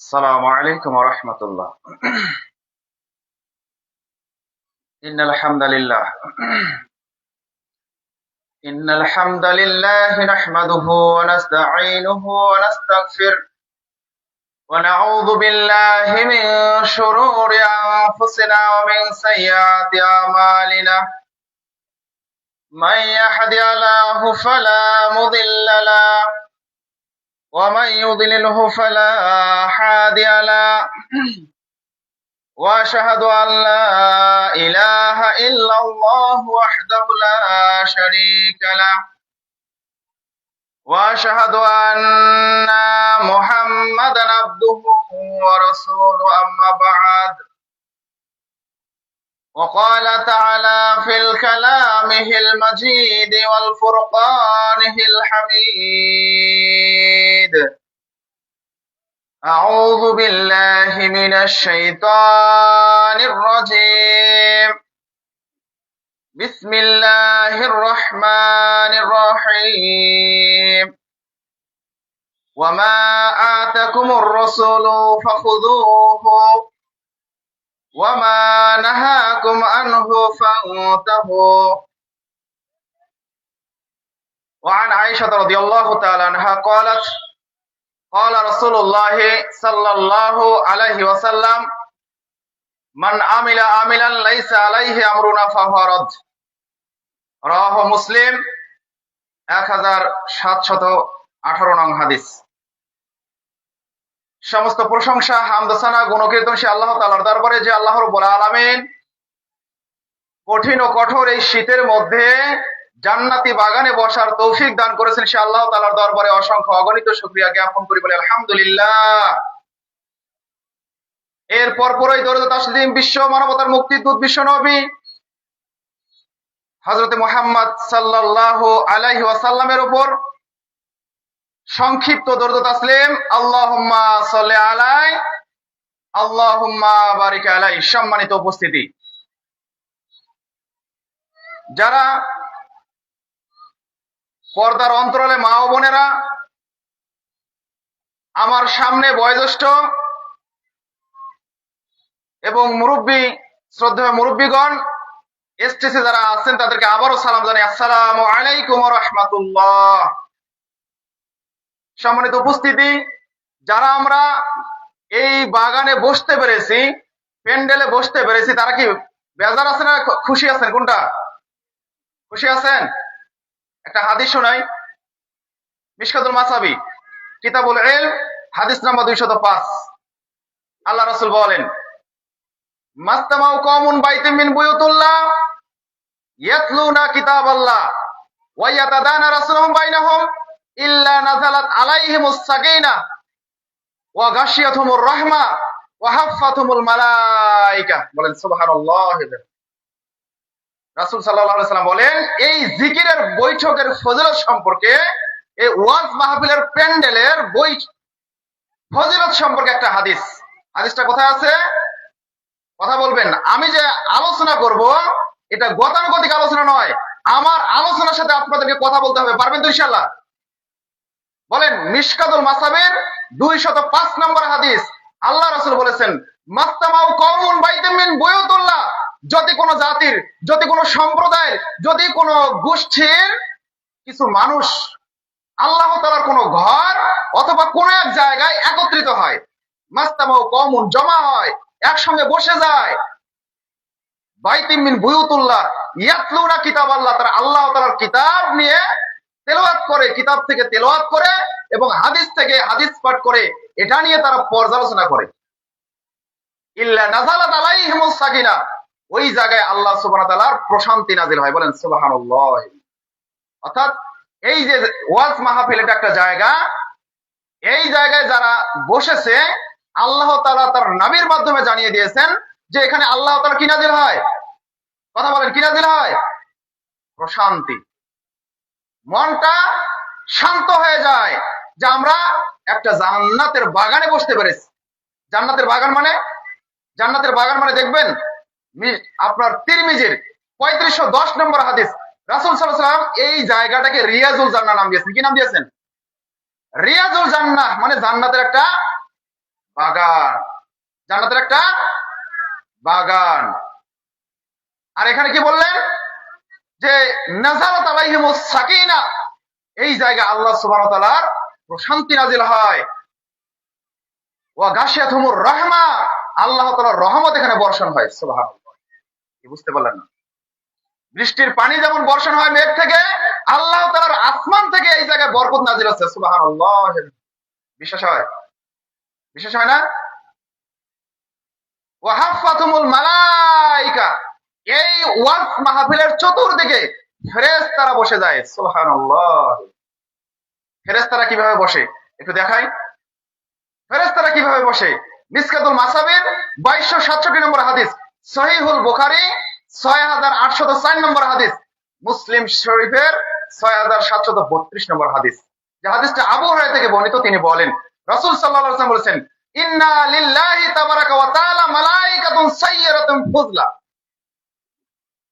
السلام عليكم ورحمة الله. إن الحمد لله إن الحمد لله نحمده ونستعينه ونستغفره ونعوذ بالله من شرور أنفسنا ومن سيئات أعمالنا. من يهد الله فلا مضل له ومن يضلله فلا هادي له. وأشهد أن لا إله إلا الله وحده لا شريك له وأشهد أن محمدا عبده ورسوله أما بعد. وقال تعالى في الكلامه المجيد والفرقانه الحميد: أعوذ بالله من الشيطان الرجيم. بسم الله الرحمن الرحيم. وما آتاكم الرسول فخذوه وما نهاكم عنه فانتهوا. وعن عائشة رضي الله تعالى عنها قالت: قال رسول الله صلى الله عليه وسلم: من عمل عملا ليس عليه أمرنا فهو رد. রাওয়াহু মুসলিম 1718 নং হাদিস। সমস্ত প্রশংসা, হামদ, সানা, গুণকীর্তন সে আল্লাহ তাআলার দরবারে যে আল্লাহ রাব্বুল আলামিন কঠিন ও কঠোর এই শীতের মধ্যে জান্নাতি বাগানে বসার তৌফিক দান করেছেন। সে আল্লাহ তাআলার দরবারে অসংখ্য অগণিত শুকরিয়া জ্ঞাপন করি, বলে আলহামদুলিল্লাহ। এর পরপরই দরুদ তাসলিম বিশ্ব মানবতার মুক্তির দূত বিশ্ব নবী হযরত মুহাম্মদ সাল্লাল্লাহু আলাইহি ওয়াসাল্লামের উপর সংক্ষিপ্ত দরুদ তাসলিম আল্লাহুম্মা সাল্লি আলাই আল্লাহুম্মা বারিক আলাই। সম্মানিত উপস্থিতি, যারা পর্দার অন্তরালে মা ও বোনেরা, আমার সামনে বয়োজ্যেষ্ঠ এবং মুরব্বী, শ্রদ্ধেয় মুরব্বীগণ, এসটিসি যারা আছেন, তাদেরকে আবারও সালাম জানাই, আসসালামু আলাইকুম ওয়া রাহমাতুল্লাহ। সম্মানিত উপস্থিতি, যারা আমরা এই বাগানে বসতে পেরেছি, প্যান্ডেলে বসতে পেরেছি, তারা কি বেজার আছেন না খুশি আছেন? কোনটা খুশি আছেন? একটা হাদিস শোনাই, মিশকাতুল মাসাবি কিতাবুল ইলম, হাদিস নাম্বার 205। আল্লাহ রাসূল বলেন: মাস্তামাউ কওমুন বাইতিন মিন বুয়ুতুল্লাহ ইয়াতলুনা কিতাবাল্লাহ ওয়া ইয়াতাদানারাসুহুম বাইনাহুম ইল্লা নাযালাত আলাইহিমুস সাকিনাহ ওয়া গাশিয়াতুহুমুর রাহমা ওয়া হাফফাতুহুমুল মালায়েকা। বলেন সুবহানাল্লাহ। রাসূল সাল্লাল্লাহু আলাইহি ওয়াসাল্লাম বলেন, এই জিকিরের বৈঠকের ফজিলত সম্পর্কে, এই ওয়াজ মাহফিলের প্যান্ডেলের ফজিলত সম্পর্কে একটা হাদিস। হাদিসটা কোথায় আছে? কথা বলবেন। আমি যে আলোচনা করব, এটা গতানুগতিক আলোচনা নয়, আমার আলোচনার সাথে আপনাদেরকে কথা বলতে হবে। পারবেন তো ইনশাআল্লাহ? বলেন। মিশকাতুল মাসাবির 205 নম্বর হাদিস। আল্লাহ রাসূল বলেছেন, মাস্তামাউ কওমুন বাইতিন মিন বুয়ুতুল্লাহ, যদি কোনো জাতির, যদি কোনো সম্প্রদায়ের, যদি কোনো গোষ্ঠীর কিছু মানুষ আল্লাহ তাআলার কোনো ঘর অথবা কোনো এক জায়গায় একত্রিত হয়, মাস্তামাউ কওমুন জমা হয়, একসঙ্গে বসে যায়, বাইতিন মিন বুয়ুতুল্লাহ ইয়াতলুনা কিতাবাল্লাহ, তারা আল্লাহ তাআলার কিতাব নিয়ে তেলাওয়াত করে, কিতাব থেকে তেলাওয়াত করে এবং হাদিস থেকে হাদিস পাঠ করে, এটা নিয়ে তারা পর্যালোচনা করে। ইল্লা নাযালাত আলাইহিমুস সাকিনাহ, ওই জায়গায় আল্লাহ সুবহানাহু ওয়া তাআলার প্রশান্তি নাযিল হয়। বলেন সুবহানাল্লাহ। অর্থাৎ এই যে ওয়াজ মাহফিল, এটা একটা জায়গা, এই জায়গায় যারা বসেছে, আল্লাহ তাআলা তার নবীর মাধ্যমে জানিয়ে দিয়েছেন যে এখানে আল্লাহ তাআলা কি নাযিল হয়? কথা বলেন, কি নাযিল হয়? প্রশান্তি। মনটা শান্ত হয়ে যায় যে আমরা একটা জান্নাতের বাগানে বসতে পেরেছি। জান্নাতের বাগান মানে, জান্নাতের বাগান মানে দেখবেন আপনার তিরমিজির 3510 নম্বর হাদিস, রাসূল সাল্লাল্লাহু আলাইহি ওয়াসাল্লাম এই জায়গাটাকে রিয়াজুল জান্নাহ নাম দিয়েছেন। কি নাম দিয়েছেন? রিয়াজুল জান্নাহ, মানে জান্নাতের একটা বাগান, জান্নাতের একটা বাগান। আর এখানে কি বললেন যে নাযালাত আলাইহিমুস সাকিনা, এই জায়গায় আল্লাহ সুবহানাহু ওয়া তাআলার প্রশান্তি নাজিল হয়। ওয়া গাশিয়াতুহুমুর রাহমা, আল্লাহ তাআলার রহমত এখানে বর্ষণ হয়। সুবহানাল্লাহ, কি বুঝতে পারলেন না? বৃষ্টির পানি যেমন বর্ষণ হয় মেঘ থেকে, আল্লাহ তাআলার আসমান থেকে এই জায়গায় বরকত নাজিল হচ্ছে। সুবহানাল্লাহ, বিশ্বাস হয়? বিশ্বাস হয় না? ওয়া হাফাতুমুল মালাইকা, এই ওয়াজ মাহফিলের চতুর্দিকে ফেরেশতারা বসে যায়। সুবহানাল্লাহ, ফেরেশতারা কিভাবে বসে একটু দেখাই। ফেরেশতারা কিভাবে বসে? মিসকাতুল মাসাবির 2267 নম্বর হাদিস, সহিহুল বুখারী 6804 নম্বর হাদিস, মুসলিম শরীফের 6732 নম্বর হাদিস। যে হাদিসটা আবু হুরায়রা থেকে বর্ণিত, তিনি বলেন রাসূল সাল্লাল্লাহু আলাইহি ওয়াসাল্লাম বলেছেন, ইন্না লিল্লাহি তাবারাকা ওয়া তাআলা মালাইকাতুন সাইয়্যারাতুন ফুজলা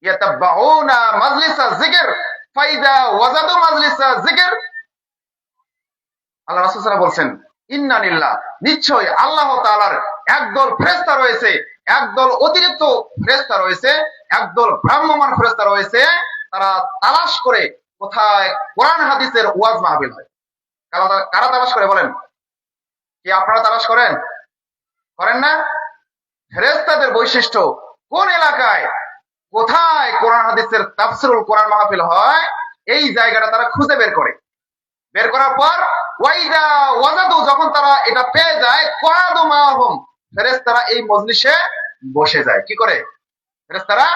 ইয়াতাবাউনা মাজলিসা যিকর ফাইদা ওয়াজাদু মাজলিসা যিকর। আল্লাহ রাসূল সাল্লাল্লাহু আলাইহি ওয়াসাল্লাম বলছেন, ইন্না লিল্লাহ, নিশ্চয় আল্লাহ তাআলার একদল ফেরেশতা রয়েছে, একদল অতিরিক্ত ফেরেশতা রয়েছে, একদল ভ্রাম্যমাণ ফেরেশতা রয়েছে। তারা তালাশ করে কোথায় কোরআন হাদিসের ওয়াজ মাহফিল হয়। কারা তালাশ করে বলেন? কি আপনারা তালাশ করেন? করেন না? ফেরেশতাদের বৈশিষ্ট্য কোন এলাকায় কোথায় কোরআন হাদিসের তাফসীরুল কোরআন মাহফিল হয়, এই জায়গাটা তারা খুঁজে বের করে। বের করার পর ওয়াইদা ওয়াজাদু, যখন তারা এটা পেয়ে যায়, কোয়াদু মাহুম, ফেরেশতারা এই মজলিসে বসে যায়। কি করে? ফেরেশতারা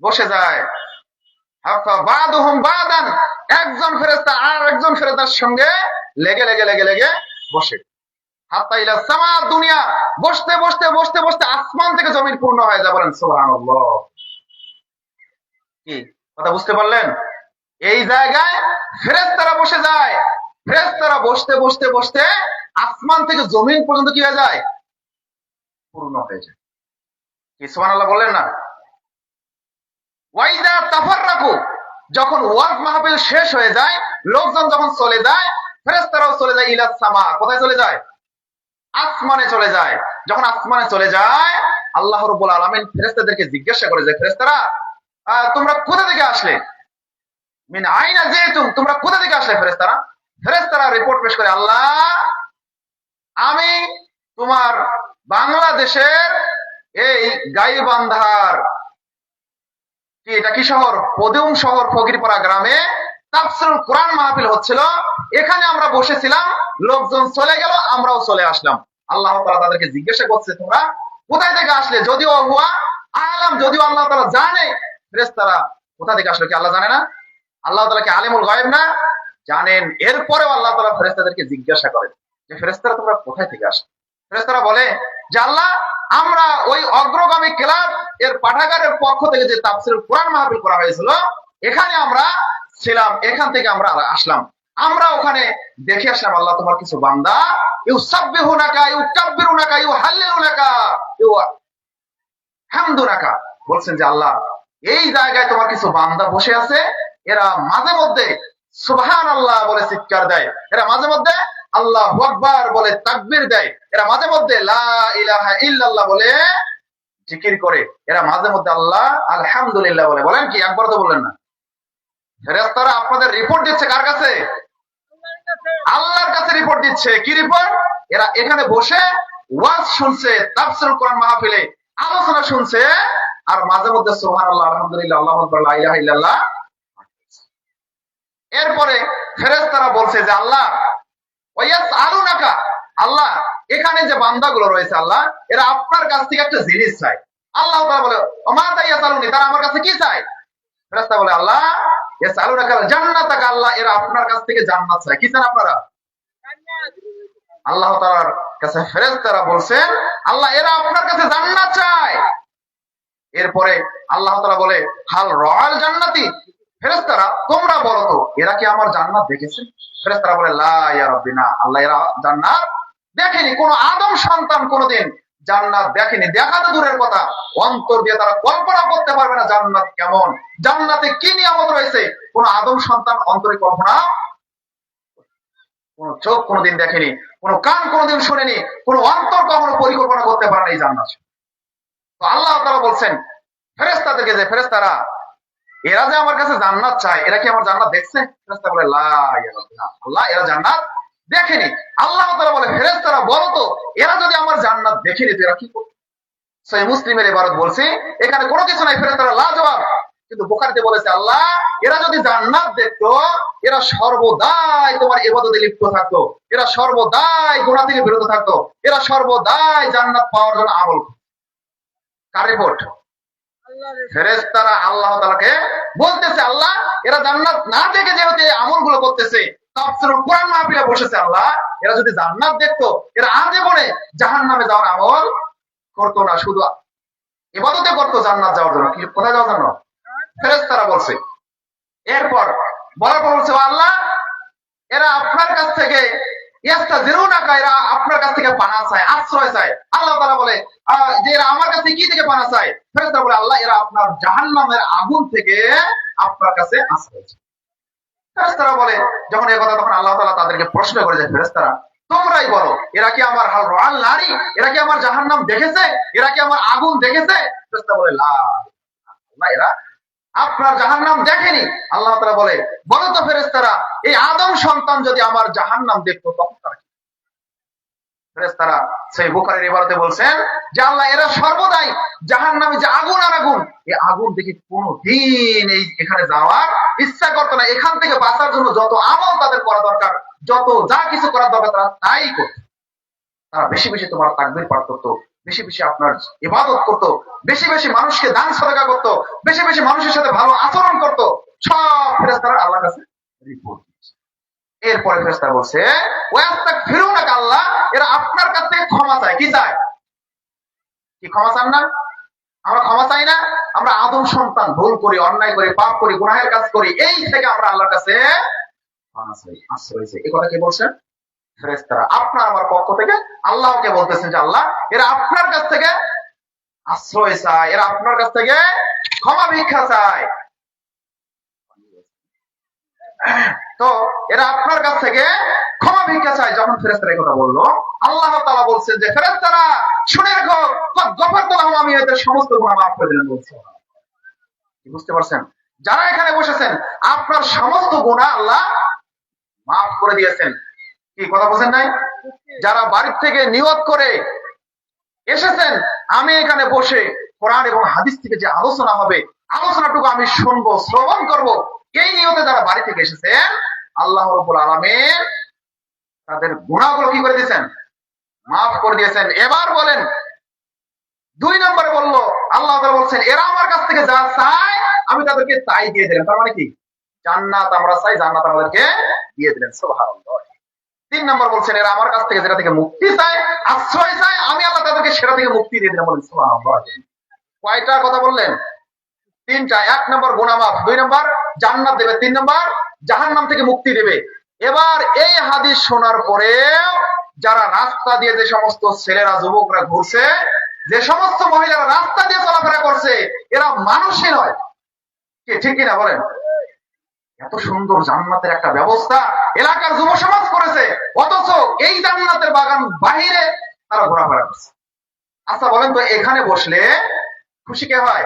বসে যায়। হাফা বাদুহুম বাদান, একজন ফেরেশতা আর একজন ফেরেশতার সঙ্গে লেগে লেগে লেগে লেগে বসে। হাত্তা ইলা সামা দুনিয়া, বসতে বসতে বসতে বসতে আসমান থেকে জমিন পূর্ণ হয়ে যায়। বলেন সুবহানাল্লাহ। কি কথা বুঝতে পারলেন? এই জায়গায় ফেরেশতারা বসে যায়। ফেরেশতারা বসতে বসতে বসতে আসমান থেকে জমিন পর্যন্ত কি হয়ে যায়? পূর্ণ হয়ে যায়। কি সুবহানাল্লাহ বললেন না? ওয়াইদা তাফাররাকু, যখন ওয়াজ মাহফিল শেষ হয়ে যায়, লোকজন যখন চলে যায়, ফেরেশতারাও চলে যায় ইলা সামা, কোথায় চলে যায়? আসমানে চলে যায়। যখন আসমানে চলে যায়, আল্লাহ রাব্বুল আলামিন ফেরেশতাদেরকে জিজ্ঞাসা করে যে, ফেরেশতারা তোমরা কোথা থেকে আসলে? মিন আইনা জিতুম, তোমরা কোথা থেকে আসলে? ফেরেশতারা রিপোর্ট পেশ করে, আল্লাহ আমি তোমার বাংলাদেশের এই গাইবান্ধার, কি এটা কি শহর? পদুম শহর, ফকিরপাড়া গ্রামে তাফসীরুল কোরআন মাহফিল হচ্ছিল, এখানে আমরা বসেছিলাম, লোকজন চলে গেল, আমরাও চলে আসলাম। আল্লাহ তাআলা তাদেরকে জিজ্ঞাসা করছে, তোমরা কোথায় থেকে আসলে? যদিও হুয়া আলাম, যদিও আল্লাহ তাআলা জানে ফেরেশতারা কোথা থেকে আসলে। কি আল্লাহ জানে না? আল্লাহ তাআলা কি আলিমুল গায়ব না? জানেন। এরপরেও আল্লাহ তাআলা ফেরেশতাদেরকে জিজ্ঞাসা করেন যে, ফেরেশতারা তোমরা কোথায় থেকে আসলে? ফেরেশতারা বলে যে, আল্লাহ আমরা ওই অগ্রগামী ক্লাব এর পাঠাগারের পক্ষ থেকে যে তাফসীরুল কোরআন মাহফিল করা হয়েছিল, এখানে আমরা ছিলাম, এখান থেকে আমরা আসলাম। আমরা ওখানে দেখে আসলাম, আল্লাহ তোমার কিছু বান্দা ইউসাব্বিহুনাকা ইউকাব্বিরুনাকা ইউহাল্লিলুনাকা ইউহামদুনাকা, বলছেন যে আল্লাহ এই জায়গায় তোমার কিছু বান্দা বসে আছে, এরা মাঝে মধ্যে সুবহানাল্লাহ বলে চিৎকার দেয়, এরা মাঝে মধ্যে আল্লাহু আকবার বলে তাকবীর দেয়, এরা মাঝে মধ্যে লা ইলাহা ইল্লাল্লাহ বলে জিকির করে, এরা মাঝে মধ্যে আল্লাহ আলহামদুলিল্লাহ বলে। বলেন কি? একবার তো বললেন না। ফেরেশতারা আপনাদের রিপোর্ট দিচ্ছে কার কাছে? আল্লাহর কাছে রিপোর্ট দিচ্ছে। কি রিপোর্ট? এরা এখানে বসে ওয়াজ শুনছে, তাফসীরুল কোরআন মাহফিলে আলোচনা শুনছে, আর মাঝে মধ্যে সুবহানাল্লাহ, আলহামদুলিল্লাহ, আল্লাহু আকবার, লা ইলাহা ইল্লাল্লাহ। এরপরে ফেরেশতারা বলছে যে আল্লাহ ওয়ায়াসআলুনাকা, আল্লাহ এখানে যে বান্দাগুলো রয়েছে আল্লাহ, এরা আপনার কাছ থেকে একটা জিনিস চায়। আল্লাহ তাআলা বলে, ওমা তায়াসালুনি, তারা আমার কাছে কি চায়? ফেরেশতা বলে, আল্লাহ ইয়াসআলুনাকাল জান্নাতাকা, আল্লাহ এরা আপনার কাছ থেকে জান্নাত চায়। কি চান আপনারা? জান্নাত। আল্লাহ তাআলার কাছে ফেরেশতারা বলছেন, আল্লাহ এরা আপনার কাছে জান্নাত চায়। এরপরে আল্লাহ তাআলা বলে, হাল রাআল জান্নাতি, ফেরেশতারা তোমরা বলো তো এরা কি আমার জান্নাত দেখেছে? ফেরেশতারা বলে, লা ইয়া রাব্বি, না আল্লাহ, এরা জান্নাত দেখেনি। কোন আদম সন্তান কোনদিন জান্নাত দেখেনি। দেখা তো দূরের কথা, অন্তর দিয়ে তারা কল্পনা করতে পারবে না জান্নাত কেমন, জান্নাতে কি নিয়ামত রয়েছে, কোন আদম সন্তান অন্তরে কল্পনা। কোন চোখ কোনোদিন দেখেনি, কোন কান কোনোদিন শোনেনি, কোন অন্তর কখনো পরিকল্পনা করতে পারে না এই জান্নাত। তো আল্লাহ তাআলা বলছেন ফেরেশতাদেরকে যে ফেরেশতারা এরা যে আমার কাছে জান্নাত চায়, এরা কি আমার জান্নাত দেখছে? ফেরেশতা বলে লা ইয়া রাব্বি না, আল্লাহ এরা জান্নাত দেখেনি। আল্লাহ তাআলা বলে ফেরেশতারা বলো তো এরা যদি আমার জান্নাত দেখেনি তো এরা কি করবে? সহিহ মুসলিমের ইবারত বলছি, এখানে কোনো কিছু নাই, ফেরেশতারা লা জবাব। কিন্তু বুখারীতে বলেছে আল্লাহ এরা যদি জান্নাত দেখতো এরা সর্বদাই তোমার ইবাদতে লিপ্ত থাকতো, এরা সর্বদাই গুনাহ থেকে বিরত থাকতো, এরা সর্বদাই জান্নাত পাওয়ার জন্য আমল করতো। কার রিপোর্ট? ফেরেশতারা আল্লাহ তাআলাকে বলতেছে আল্লাহ এরা জান্নাত না দেখে যেহেতু এই আমলগুলো করতেছে, তাফসীরুল কোরআন মাহফিলে বসেছে আল্লাহ এরা যদি জান্নাত দেখতো এরা আজীবনে জাহান্নামে যাওয়ার আমল করতো না, শুধু ইবাদতে করতো জান্নাত যাওয়ার জন্য। কি কোথায় যাওয়ার জন্য? ফেরেশতারা বলছে। এরপর বলার পর বলছে আল্লাহ এরা আপনার কাছ থেকে ইস্তাজিরুনাকা, এরা আপনার কাছ থেকে পানাহ চায়, আশ্রয় চায়। আল্লাহ তাআলা বলে যে এরা আমার কাছে কি থেকে পানাহ চায়? ফেরেশতারা বলে আল্লাহ এরা আপনার জাহান্নামের আগুন থেকে আপনার কাছে আশ্রয় চায়। ফেরেশতারা বলে যখন এই কথা, তখন আল্লাহ তাআলা তাদেরকে প্রশ্ন করে যে ফেরেশতারা তোমরাই বলো এরা কি আমার হাল নারী, এরা কি আমার জাহান্নাম দেখেছে, এরা কি আমার আগুন দেখেছে? ফেরেশতারা বলে লা, এরা আপনার জাহান্নাম দেখেনি। আল্লাহ তাআলা বলে বলো তো ফেরেশতারা এই আদম সন্তান যদি আমার জাহান্নাম দেখতো তখন তারা কি? ফেরেশতারা সেই বুখারীর ইবারতে বলছেন যে আল্লাহ এরা সর্বদাই জাহান্নামে যে আগুন আর আগুন, এই আগুন দেখে কোনোদিন এই এখানে যাওয়ার ইচ্ছা করতো না। এখান থেকে বাঁচার জন্য যত আমল তাদের করা দরকার, যত যা কিছু করার দরকার তারা তাই করত। তারা বেশি বেশি তোমার তাকবীর পাঠ করতো, বেশি বেশি আপনার ইবাদত করতো, বেশি বেশি মানুষকে দান সদকা করতো, বেশি বেশি মানুষের সাথে ভালো আচরণ করতো। সব ফেরেশতারা আল্লাহর কাছে রিপোর্ট দিয়েছে। এরপরে ফেরেশতারা বলছে ওয়াস্তাগফিরুনাকা, আল্লাহ এরা আপনার কাছ থেকে ক্ষমা চায়। কি চায়? কি ক্ষমা চান না? আমরা ক্ষমা চাই না? আমরা আদম সন্তান ভুল করি, অন্যায় করি, পাপ করি, গুনাহের কাজ করি, এই থেকে আমরা আল্লাহর কাছে ক্ষমা চাই, আশ্রয় চাই। এই কথা কে বলছেন? ফেরেশতারা আপনার আমার পক্ষ থেকে আল্লাহকে বলতেছেন যে আল্লাহ এরা আপনার কাছ থেকে আশ্রয় চায়, এরা আপনার কাছ থেকে ক্ষমা ভিক্ষা চায়। তো এরা আপনার কাছ থেকে ক্ষমা ভিক্ষা চায়। যখন ফেরেশতারা এই কথা বললো, আল্লাহ তাআলা বলছেন যে ফেরেশতারা শুনে রাখো, গফরতু লাহুম, আমি এদের সমস্ত গুনাহ মাফ করে দিলাম। বলছে বুঝতে পারছেন? যারা এখানে বসেছেন আপনার সমস্ত গুনাহ আল্লাহ মাফ করে দিয়েছেন। কি কথা বলছেন নাই? যারা বাড়ির থেকে নিয়ত করে এসেছেন আমি এখানে বসে কোরআন এবং হাদিস থেকে যে আলোচনা হবে, আলোচনাটুকু আমি শুনবো, শ্রবণ করব, এই নিয়তে যারা বাড়ি থেকে এসেছেন আল্লাহ রাব্বুল আলামিন তাদের গুনাহগুলো কি করে দিয়েছেন? মাফ করে দিয়েছেন। এবার বলেন 2 নম্বরে বললো আল্লাহ তাআলা বলছেন এরা আমার কাছ থেকে যা চায় আমি তাদেরকে তাই দিয়ে দিলাম। তার মানে কি? জান্নাত আমরা চাই, জান্নাত আমাদেরকে দিয়ে দিলেন। সুবহানাল্লাহ। 3 নম্বর বলছেন এরা আমার কাছ থেকে যেটা থেকে মুক্তি চায়, আশ্রয় চায়, আমি আল্লাহ তাদেরকে সেটা থেকে মুক্তি দিয়ে দিলাম। বলেন সুবহানাল্লাহ। কয়টা কথা বললেন? 3টা। 1 নম্বর গুনাহ মাফ, 2 নম্বর জান্নাত দেবে, 3 নম্বর জাহান্নাম থেকে মুক্তি দেবে। এবার এই হাদিস শোনার পরে যারা রাস্তা দিয়ে, যে সমস্ত ছেলেরা যুবকরা ঘুরছে, যে সমস্ত মহিলারা রাস্তা দিয়ে চলাফেরা করছে, এরা মানুষই নয়। কি ঠিক কিনা বলেন? এত সুন্দর জান্নাতের একটা ব্যবস্থা এলাকার যুব সমাজ করেছে, অথচ এই জান্নাতের বাগান বাহিরে তারা ঘোরাফেরা করছে। আচ্ছা বলেন তো এখানে বসলে খুশি কে হয়?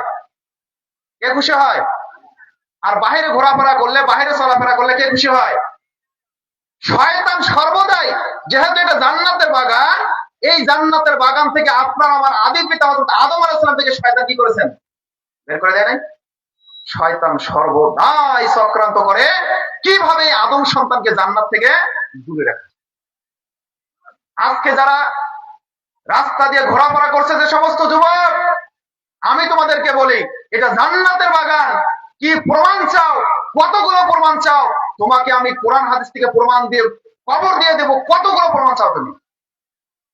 কে খুশি হয়? আর বাহিরে ঘোরাফেরা করলে, বাহিরে চলাফেরা করলে কে খুশি হয়? শয়তান সর্বদাই, যেহেতু এটা জান্নাতের বাগান, এই জান্নাতের বাগান থেকে আপনার আমার আদি পিতা হযরত আদম আলাইহিস সালাম থেকে শয়তান কি করেছেন? বের করে দেয় নাই? শয়তান সর্বদাই চক্রান্ত করে কিভাবে আদম সন্তানকে জান্নাত থেকে দূরে রাখে। আজকে যারা রাস্তা দিয়ে ঘোরাফেরা করছে, যে সমস্ত যুবক, আমি তোমাদেরকে বলি এটা জান্নাতের বাগান। কি প্রমাণ চাও? কতগুলো প্রমাণ চাও? তোমাকে আমি কোরআন হাদিস থেকে প্রমাণ দিয়ে খবর দিয়ে দেবো। কতগুলো প্রমাণ চাও তুমি?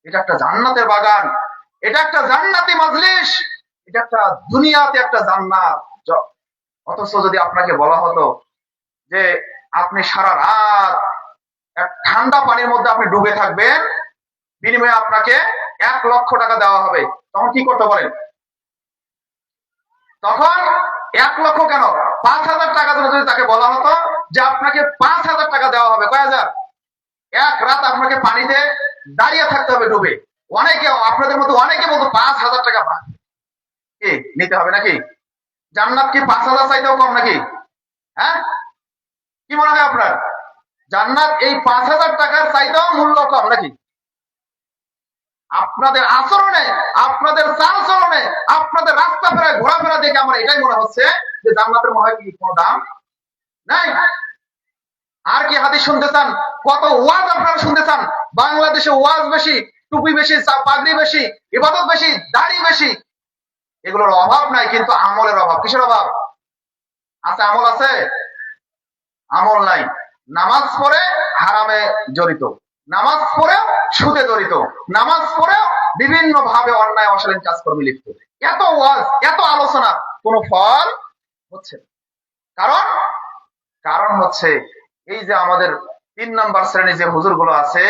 এটা একটা জান্নাতের বাগান, এটা একটা জান্নাতি মাজলিস, এটা একটা দুনিয়াতে একটা জান্নাত। অথচ যদি আপনাকে বলা হতো যে আপনি সারা রাত এক ঠান্ডা পানির মধ্যে আপনি ডুবে থাকবেন, বিনিময়ে আপনাকে 1 লক্ষ টাকা দেওয়া হবে, তখন কি করতে বলেন? তখন 1 লক্ষ কেন, 5,000 টাকা যদি তাকে বলা হতো যে আপনাকে 5,000 টাকা দেওয়া হবে, কয় হাজার? এক রাত আপনাকে পানিতে দাঁড়িয়ে থাকতে হবে ডুবে। অনেকে আপনাদের মধ্যে অনেকে বলতো 5,000 টাকা কি নিতে হবে নাকি? জান্নাত কি 5,000 চাইতেও কম নাকি? হ্যাঁ, কি মনে হয় আপনার? জান্নাত এই 5,000 টাকার চাইতেও মূল্য কম নাকি? আপনাদের আচরণে, আপনাদের চাল চলনে, আপনাদের রাস্তা ফেরায় ঘোরাফেরা দেখে আমার এটাই মনে হচ্ছে যে জান্নাতের মনে হয় কি কোনো দাম নাই। আর কি হাদিস শুনতে চান? কত ওয়াজ আপনারা শুনতে চান? বাংলাদেশে ওয়াজ বেশি, টুপি বেশি, পাগড়ি বেশি, ইবাদত বেশি, দাড়ি বেশি, এগুলোর অভাব নাই, কিন্তু আমলের অভাব। কিসের অভাব আছে? আমল আছে? আমল নাই। নামাজ পড়ে হারামে জড়িত, নামাজ পড়েও সুদে জড়িত, নামাজ পড়েও বিভিন্ন ভাবে অন্যায় অশালীন কাজকর্মে লিপ্ত। এত ওয়াজ, এত আলোচনা, কোনো ফল হচ্ছে না। কারণ হচ্ছে এই যে আমাদের 3 নম্বর শ্রেণী যে হুজুরগুলো আছে,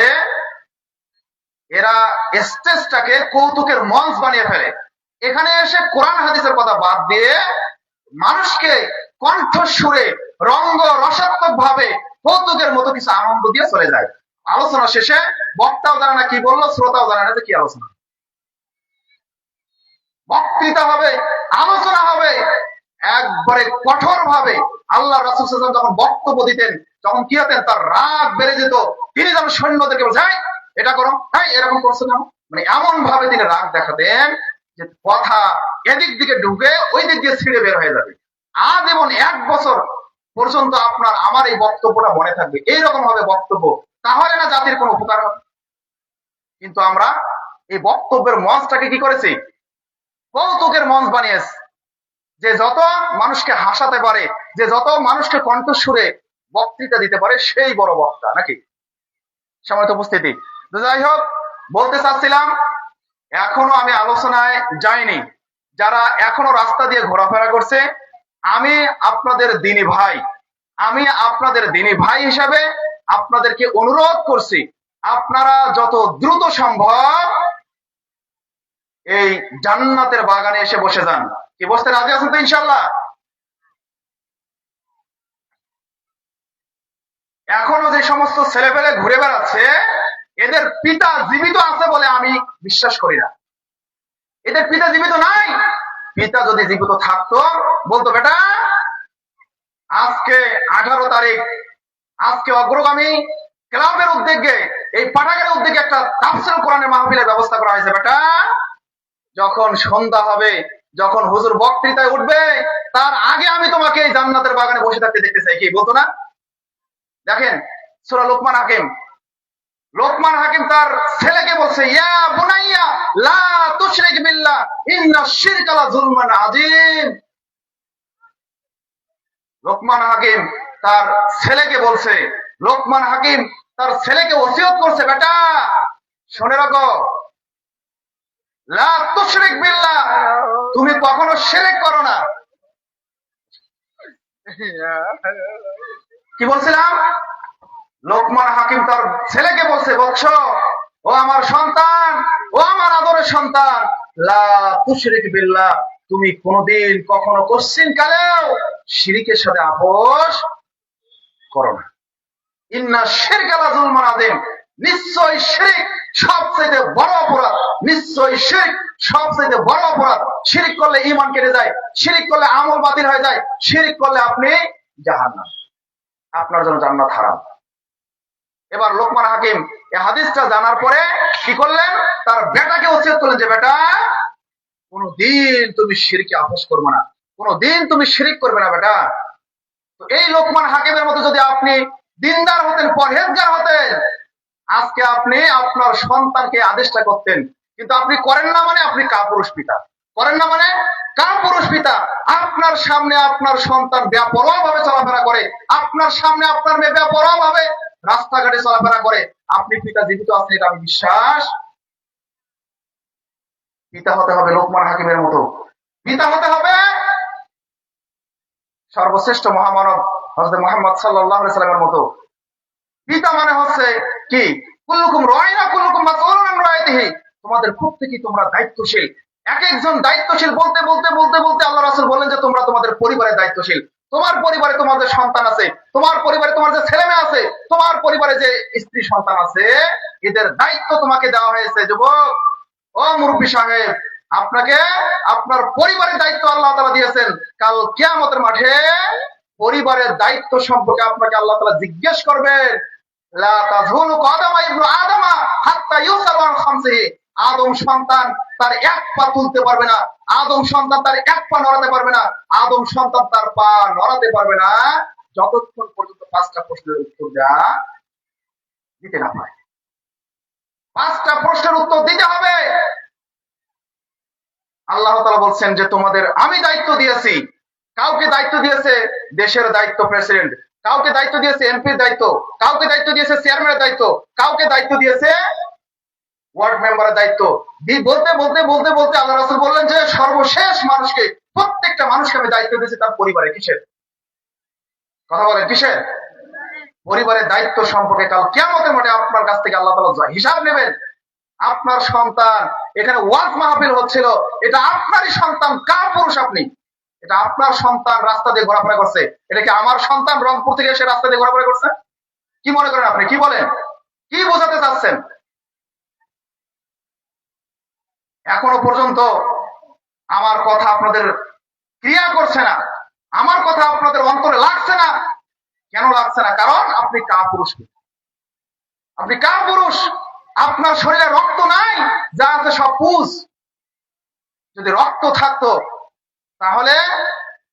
এরা স্টেজটাকে কৌতুকের মঞ্চ বানিয়ে ফেলে। এখানে এসে কোরআন হাদিসের কথা বাদ দিয়ে মানুষকে কণ্ঠস্বরে রঙ্গ রসাত্মক ভাবে কৌতুকের মতো কিছু আনন্দ দিয়ে চলে যায়। আলোচনা শেষে বক্তাও জানে না কি বললো, শ্রোতাও জানে না যে কি আলোচনা। বক্তৃতা হবে, আলোচনা হবে একবারে কঠোর ভাবে। আল্লাহ রাসূল সাল্লাল্লাহু আলাইহি ওয়াসাল্লাম যখন বক্তব্য দিতেন, যখন কি হতেন, তার রাগ বেড়ে যেত। তিনি যখন সৈন্যদেরকে বোঝায় এটা করো, হ্যাঁ এরকম করছে না, মানে এমন ভাবে তিনি রাগ দেখাতেন যে কথা এদিক দিকে ঢুকে ওই দিক দিয়ে ছিঁড়ে বের হয়ে যাবে। আজ এবং 1 বছর পর্যন্ত আপনার আমার এই বক্তব্যটা মনে থাকবে, এইরকম হবে বক্তব্য, তাহলে না জাতির কোনো উপকার হবে। কিন্তু আমরা এই বক্তব্যের মঞ্চটাকে কি করেছি? কৌতুকের মঞ্চ বানিয়েছি। যে যত মানুষকে হাসাতে পারে, যে যত মানুষকে কণ্ঠস্বরে বক্তৃতা দিতে পারে, সেই বড় বক্তা নাকি? সময় তো উপস্থিতি। যাই হোক, বলতে চাচ্ছিলাম এখনো আমি আলোচনায় যাইনি। যারা এখনো রাস্তা দিয়ে ঘোরাফেরা করছে, আমি আপনাদের দিনী ভাই, আমি আপনাদের দিনী ভাই হিসাবে আপনাদেরকে অনুরোধ করছি, আপনারা যত দ্রুত সম্ভব এই জান্নাতের বাগানে এসে বসে যান। কি বসতে রাজি আছেন তো ইনশাল্লাহ? এখনো যে সমস্ত ছেলেপেলে ঘুরে বেড়াচ্ছে, এদের পিতা জীবিত আছে বলে আমি বিশ্বাস করি না। এদের পিতা জীবিত নাই। পিতা যদি জীবিত থাকতো, বলতো বেটা আজকে 18 তারিখ, আজকে অগ্রগামী ক্লাবের উদ্যোগে, এই পাঠাগারের উদ্যোগে একটা তাফসীরুল কোরআনের মাহফিলের ব্যবস্থা করা হয়েছে। বেটা যখন সন্ধ্যা হবে, যখন হুজুর বক্তৃতায় উঠবে, তার আগে আমি তোমাকে এই জান্নাতের বাগানে বসে থাকতে দেখতে চাই। কি বলতো না? দেখেন সূরা লোকমান হাকিম, লোকমান হাকিম তার ছেলেকে বলছে, ইয়া বুনাইয়া লা তুশরিক বিল্লাহ ইন্নাশ শিরকা লা যুলমান আযীম। লোকমান হাকিম তার ছেলেকে বলছে, লোকমান হাকিম তার ছেলেকে ওসিয়ত করছে, বেটা শুনে রাখো, লা তুশরিক বিল্লাহ, তুমি কখনো শিরক করো না। কি বলছিলাম? লোকমান হাকিম তার ছেলেকে বলছে, বৎস, ও আমার সন্তান, ও আমার আদরের সন্তান, লা তুশরিক বিল্লাহ, তুমি কোনদিন কখনো কোশ্চিন কালেও শিরকের সাথে আপোষ করো না। ইন্না শিরকা লা যুলমান আযীম, নিশ্চয় শিরক সবচেয়ে বড় অপরাধ, নিশ্চয় শিরক সবচেয়ে বড় অপরাধ। শিরক করলে ঈমান কেটে যায়, শিরক করলে আমল বাতিল হয়ে যায়, শিরক করলে আপনি জাহান্নাম, আপনার জন্য জান্নাত হারাম। এবার লোকমান হাকিম এই হাদিসটা জানার পরে কি করলেন? তার বেটাকে ওসিয়ত করলেন যে বেটা কোনদিন তুমি শিরকে আপোষ করবে না, কোনদিন তুমি শিরক করবে না বেটা। তো এই লোকমান হাকিমের মতো যদি আপনি দিনদার হতেন, পরহেজগার হতেন, আজকে আপনি আপনার সন্তানকে আদেশটা করতেন। কিন্তু আপনি করেন না, মানে আপনি কাপুরুষ পিতা। করেন না মানে কাপুরুষ পিতা। আপনার সামনে আপনার সন্তান বেপরোয়া ভাবে চলাফেরা করে, আপনার সামনে আপনার মেয়ে বেপরোয়া ভাবে রাস্তাঘাটে চলাফেরা করে, আপনি পিতা জীবিত আছেন এটা আমি বিশ্বাস। পিতা হতে হবে লোকমান হাকিমের মতো, পিতা হতে হবে সর্বশ্রেষ্ঠ মহামানব হযরত মুহাম্মদ সাল্লাল্লাহু আলাইহি সাল্লামের মতো। পিতা মানে হচ্ছে কি, কুল্লুকুম রাইনা কুল্লুকুম মাসউলুন আন রাইতিহি, তোমাদের প্রত্যেকেই তোমরা দায়িত্বশীল। এক একজন দায়িত্বশীল বলতে বলতে বলতে বলতে আল্লাহ রাসূল বলেন যে তোমরা তোমাদের পরিবারের দায়িত্বশীল, তোমার পরিবারে তোমার যে সন্তান আছে, তোমার পরিবারে তোমার যে ছেলে মেয়ে আছে, তোমার পরিবারে যে স্ত্রী সন্তান আছে, এদের দায়িত্ব তোমাকে দেওয়া হয়েছে। যুবক, ও মুরব্বী সাহেব, আপনাকে আপনার পরিবারের দায়িত্ব আল্লাহ তাআলা দিয়েছেন। কাল কিয়ামতের মাঠে পরিবারের দায়িত্ব সম্পর্কে আপনাকে আল্লাহ তাআলা জিজ্ঞেস করবেন। লা তাযুলু কদামা ইবনু আদামা হাত্তা ইউসালু আন খামসিহি। আদম সন্তান তার এক পা তুলতে পারবে না, আদম সন্তান তার এক পা নড়াতে পারবে না, আদম সন্তান তার পা নড়াতে পারবে না, যতক্ষণ পর্যন্ত 5টা প্রশ্নের উত্তর দিতে না পারে। 5টা প্রশ্নের উত্তর দিতে হবে। আল্লাহ তাআলা বলছেন যে তোমাদের আমি দায়িত্ব দিয়েছি। কাউকে দায়িত্ব দিয়েছে দেশের দায়িত্ব প্রেসিডেন্ট, কাউকে দায়িত্ব দিয়েছে এমপির দায়িত্ব, কাউকে দায়িত্ব দিয়েছে চেয়ারম্যানের দায়িত্ব, কাউকে দায়িত্ব দিয়েছে ওয়ার্ড মেম্বারের দায়িত্ব। বলতে বলতে বলতে বলতে আল্লাহ রাসূল বললেন যে সর্বশেষ মানুষকে, প্রত্যেকটা মানুষকে আমি দায়িত্ব দিয়েছি তার পরিবারে। কিসের কথা বলেন? কিসের? পরিবারের দায়িত্ব সম্পর্কে কাল কিয়ামতের মাঠে আপনার কাছ থেকে আল্লাহ তাআলা হিসাব নেবেন। আপনার সন্তান, এখানে ওয়াজ মাহফিল হচ্ছিল, এটা আপনারই সন্তান, কার পুরুষ আপনি? এটা আপনার সন্তান রাস্তা দিয়ে ঘোরাফেরা করছে। এটা কি আমার সন্তান রংপুর থেকে এসে রাস্তা দিয়ে ঘোরাফেরা করছে? কি মনে করেন আপনি? কি বলেন? কি বোঝাতে চাচ্ছেন? এখনো পর্যন্ত আমার কথা আপনাদের ক্রিয়া করছে না, আমার কথা আপনাদের অন্তরে লাগছে না। কেন লাগছে না? কারণ আপনি কাপুরুষ। আপনি কাপুরুষ, আপনার শরীরে রক্ত নাই, যা আছে সব পুজ। যদি রক্ত থাকতো তাহলে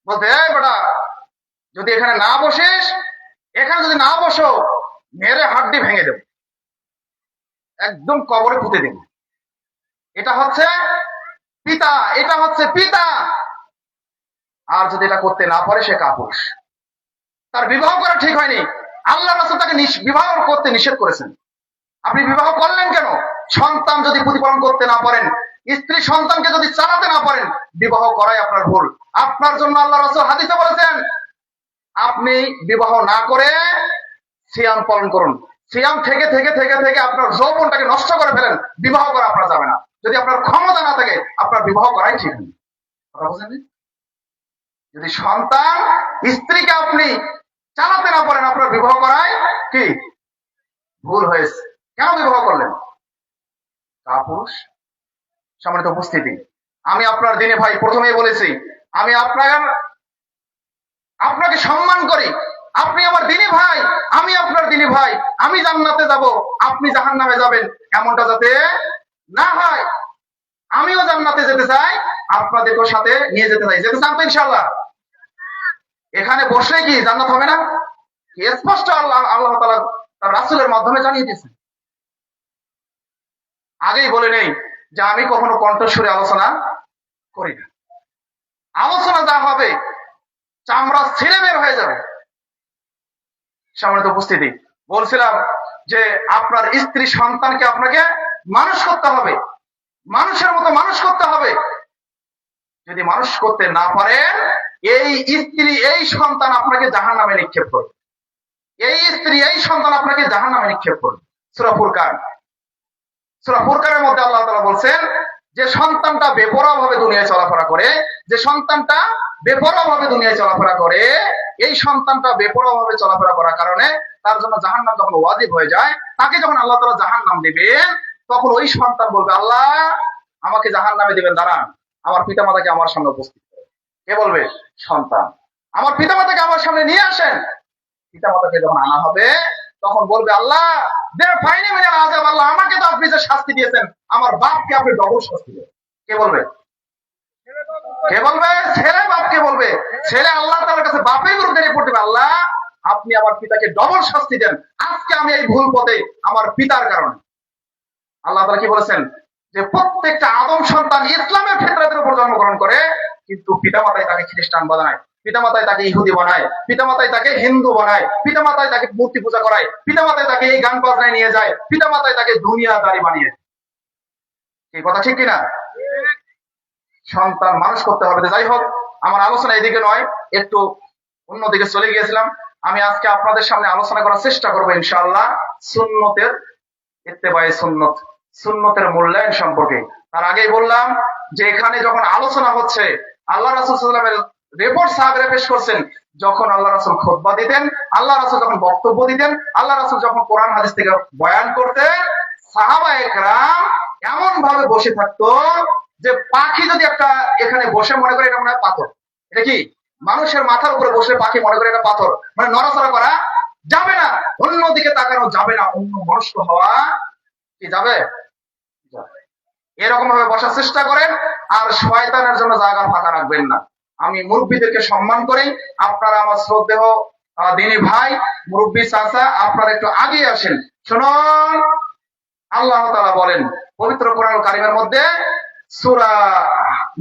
বলতে, বেটা যদি এখানে না বসিস, এখানে যদি না বসো, মেরে হাড্ডি ভেঙে দেব, একদম কবরে পুঁতে দেব। এটা হচ্ছে পিতা, এটা হচ্ছে পিতা। আর যদি এটা করতে না পারে সে কাপুরুষ। তার বিবাহ করা ঠিক হয়নি, আল্লাহ রাসূল তাকে বিবাহ করতে নিষেধ করেছেন। আপনি বিবাহ করলেন কেন? সন্তান যদি প্রতিপালন করতে না পারেন, স্ত্রী সন্তানকে যদি চালাতে না পারেন, বিবাহ করাই আপনার ভুল। আপনার জন্য আল্লাহ রাসূল হাদিসে বলেছেন, আপনি বিবাহ না করে সিয়াম পালন করুন। সিয়াম থেকে থেকে থেকে থেকে আপনার যৌবনটাকে নষ্ট করে ফেলেন, বিবাহ করা আপনার যাবে না। যদি আপনার ক্ষমতা না থাকে, আপনার বিবাহ করাই ঠিক নেই। কথা বুঝেন? যদি সন্তান স্ত্রীকে আপনি চালাতে না পারেন, আপনার বিবাহ করাই কি ভুল হয়েছে। কেন বিবাহ করলেন? কাপুরুষ। সম্মানিত উপস্থিতি, আমি আপনার দিনে ভাই প্রথমেই বলেছি, আমি আপনাকে সম্মান করি। আপনি আমার দিনী ভাই, আমি আপনার দিনী ভাই। আমি জান্নাতে যাব, আপনি জাহান্নামে যাবেন, এমনটা যাতে না হয়। আমিও জান্নাতে যেতে চাই, আপনাদেরকে সাথে নিয়ে যেতে চাই। যেতে চান তো ইনশাআল্লাহ? এখানে বসলে কি জান্নাত হবে না? স্পষ্ট আল্লাহ তাআলা তার রাসূলের মাধ্যমে জানিয়ে দিয়েছেন। আগেই বলে নেই যে আমি কখনো কণ্ঠস্বরে আলোচনা করি না। আলোচনা যা হবে চামড়া ছিঁড়ে বের হয়ে যাবে। সম্মানিত উপস্থিতি, বলছিলাম যে আপনার স্ত্রী সন্তানকে আপনাকে মানুষ করতে হবে, মানুষের মতো মানুষ করতে হবে। যদি মানুষ করতে না পারেন, এই স্ত্রী এই সন্তান আপনাকে জাহান্নামে নিক্ষেপ করবে। এই স্ত্রী এই সন্তান আপনাকে জাহান্নামে নিক্ষেপ করবে। সূরা ফুরকানের মধ্যে আল্লাহ তাআলা বলছেন যে সন্তানটা বেপরোয়া ভাবে দুনিয়ায় চলাফেরা করে, যে সন্তানটা বেপরোয়া ভাবে দুনিয়ায় চলাফেরা করে, এই সন্তানটা বেপরোয়া ভাবে চলাফেরা করার কারণে তার জন্য জাহান্নাম যখন ওয়াজিব হয়ে যায়, তাকে যখন আল্লাহ তাআলা জাহান্নাম দিবেন, তখন ওই সন্তান বলবে, আল্লাহ আমাকে জাহান্নামে দিবেন, দাঁড়ান আমার পিতামাতাকে আমার সামনে উপস্থিত করেন। কে বলবে? সন্তান। আমার পিতামাতাকে আমার সামনে নিয়ে আসেন। পিতামাতাকে যখন আনা হবে, তখন বলবে, আল্লাহ ফাইনি মিনাল আযাব, আল্লাহ আমাকে তো আপনি যে শাস্তি দিয়েছেন, আমার বাপকে আপনি ডবল শাস্তি দেন। কে বলবে? কে বলবে? ছেলে বাপকে বলবে। ছেলে আল্লাহ তাআলার কাছে বাপের বিরুদ্ধে রিপোর্ট দিবে, আল্লাহ আপনি আমার পিতাকে ডবল শাস্তি দেন, আজকে আমি এই ভুল পথে আমার পিতার কারণে। আল্লাহ তাআলা কি বলেছেন? যে প্রত্যেকটা আদম সন্তান ইসলামের ফিতরাতের উপর জন্মগ্রহণ করে, কিন্তু পিতামাতাই তাকে খ্রিস্টান বানায়, পিতামাতাই তাকে ইহুদি বানায়, পিতামাতাই তাকে হিন্দু বানায়, পিতামাতাই তাকে মূর্তি পূজা করায়, পিতামাতাই তাকে এই গান বাজনায় নিয়ে যায়, পিতামাতাই তাকে দুনিয়াদারি বানিয়ে। এই কথা ঠিক কিনা? সন্তান মানুষ করতে হবে। যাই হোক, আমার আলোচনা এদিকে নয়, একটু অন্যদিকে চলে গিয়েছিলাম। আমি আজকে আপনাদের সামনে আলোচনা করার চেষ্টা করবো ইনশাআল্লাহ সুন্নতের ইত্তেবায়ে সুন্নত, সুন্নতের মূল্যায়ন সম্পর্কে। তার আগেই বললাম যে এখানে যখন আলোচনা হচ্ছে আল্লাহ রাসূল সাল্লাল্লাহু আলাইহি ওয়াসাল্লামের রিপোর্ট সাহাবীরা পেশ করছেন, যখন আল্লাহ রাসূল খুতবা দিতেন, আল্লাহ রাসূল যখন বক্তব্য দিতেন, আল্লাহ রাসূল যখন কোরআন হাদিস থেকে বয়ান করতেন, সাহাবায়ে কেরাম এমন ভাবে বসে থাকতো যে পাখি যদি একটা এখানে বসে মনে করে এটা মনে হয় পাথর, এটা কি মানুষের মাথার উপরে বসে পাখি মনে করে এটা পাথর, মানে নড়াচড়া করা যাবে না, অন্যদিকে তাকানো যাবে না, অন্য মনস্ক হওয়া কি যাবে? এরকম ভাবে বসার চেষ্টা করেন, আর শয়তানের জন্য জায়গা ফাঁকা রাখবেন না। আমি মুরব্বীদেরকে সম্মান করি, আপনারা আমার শ্রদ্ধেয় দিনী ভাই, মুরব্বী চাচা, আপনারা একটু আগিয়ে আসেন। শুনুন, আল্লাহ তাআলা বলেন পবিত্র কোরআন কারীমের মধ্যে সূরা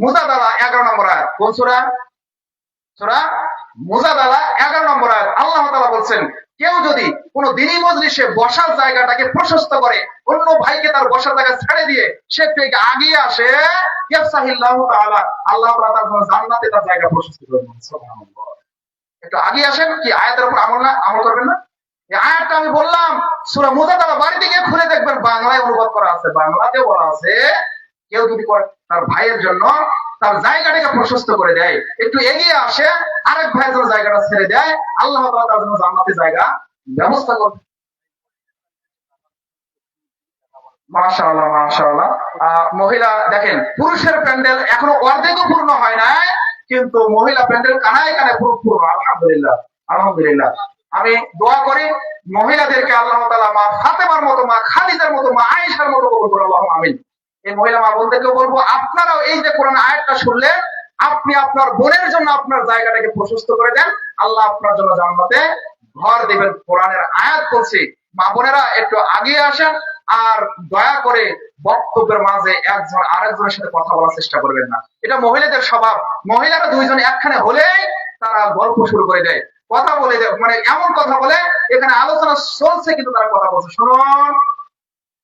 মুজাদালা 11 নম্বর আয়াত। কোন সূরা? সূরা মুজাদালা 11 নম্বর আয়াত। আল্লাহ তাআলা বলছেন, কেউ যদি কোন দ্বীনি মজলিসে বসার জায়গাটাকে প্রশস্ত করে, অন্য ভাইকে তার বসার জায়গা ছেড়ে দিয়ে সে থেকে আগিয়ে আসে, ইয়াফসাহিল্লাহু তাআলা, আল্লাহ তাআলা তার জন্য জান্নাতে তার জায়গা প্রশস্ত করবেন। সুবহানাল্লাহ। একটু আগিয়ে আসেন, কি আয়াতের উপর আমল করবেন না? এই আয়াতটা আমি বললাম সূরা মুজাদালা বাড়িতে গিয়ে খুলে দেখবেন, বাংলায় অনুবাদ করা আছে, বাংলাতে বলা আছে, কেউ যদি তার ভাইয়ের জন্য তার জায়গাটাকে প্রশস্ত করে দেয়, একটু এগিয়ে আসে, আরেক ভাইয়ের জন্য জায়গাটা ছেড়ে দেয়, আল্লাহ তাআলা তার জন্য জান্নাতে জায়গা ব্যবস্থা করবে। মাশাআল্লাহ, মাশাআল্লাহ। মহিলা দেখেন, পুরুষের প্যান্ডেল এখনো অর্ধেকও পূর্ণ হয় নাই, কিন্তু মহিলা প্যান্ডেল কানায় কানায় পূর্ণ। আলহামদুলিল্লাহ, আলহামদুলিল্লাহ। আমি দোয়া করি মহিলাদেরকে আল্লাহ তাআলা মা ফাতেমার মতো, মা খাদিজার মতো, মা আয়েশার মতো কবুল করুন, আল্লাহুম্মা আমিন। এই মহিলা মা বোনদেরকেও বলবো, আপনারাও এই যে কোরআন আয়াতটা শুনলেন, আপনি আপনার বোনের জন্য আপনার জায়গাটাকে প্রশস্ত করে দেন, আল্লাহ আপনার জন্য জান্নাতে ঘর দিবেন। কোরআনের আয়াত বলছি, মা বোনেরা একটু আগিয়ে আসেন, আর দয়া করে বক্তব্যের মাঝে একজন আরেকজনের সাথে কথা বলার চেষ্টা করবেন না। এটা মহিলাদের স্বভাব। মহিলারা দুইজন একখানে হলেই তারা গল্প শুরু করে দেয়, কথা বলে দেয়, মানে এমন কথা বলে, এখানে আলোচনা চলছে কিন্তু তারা কথা বলছে। শুনুন,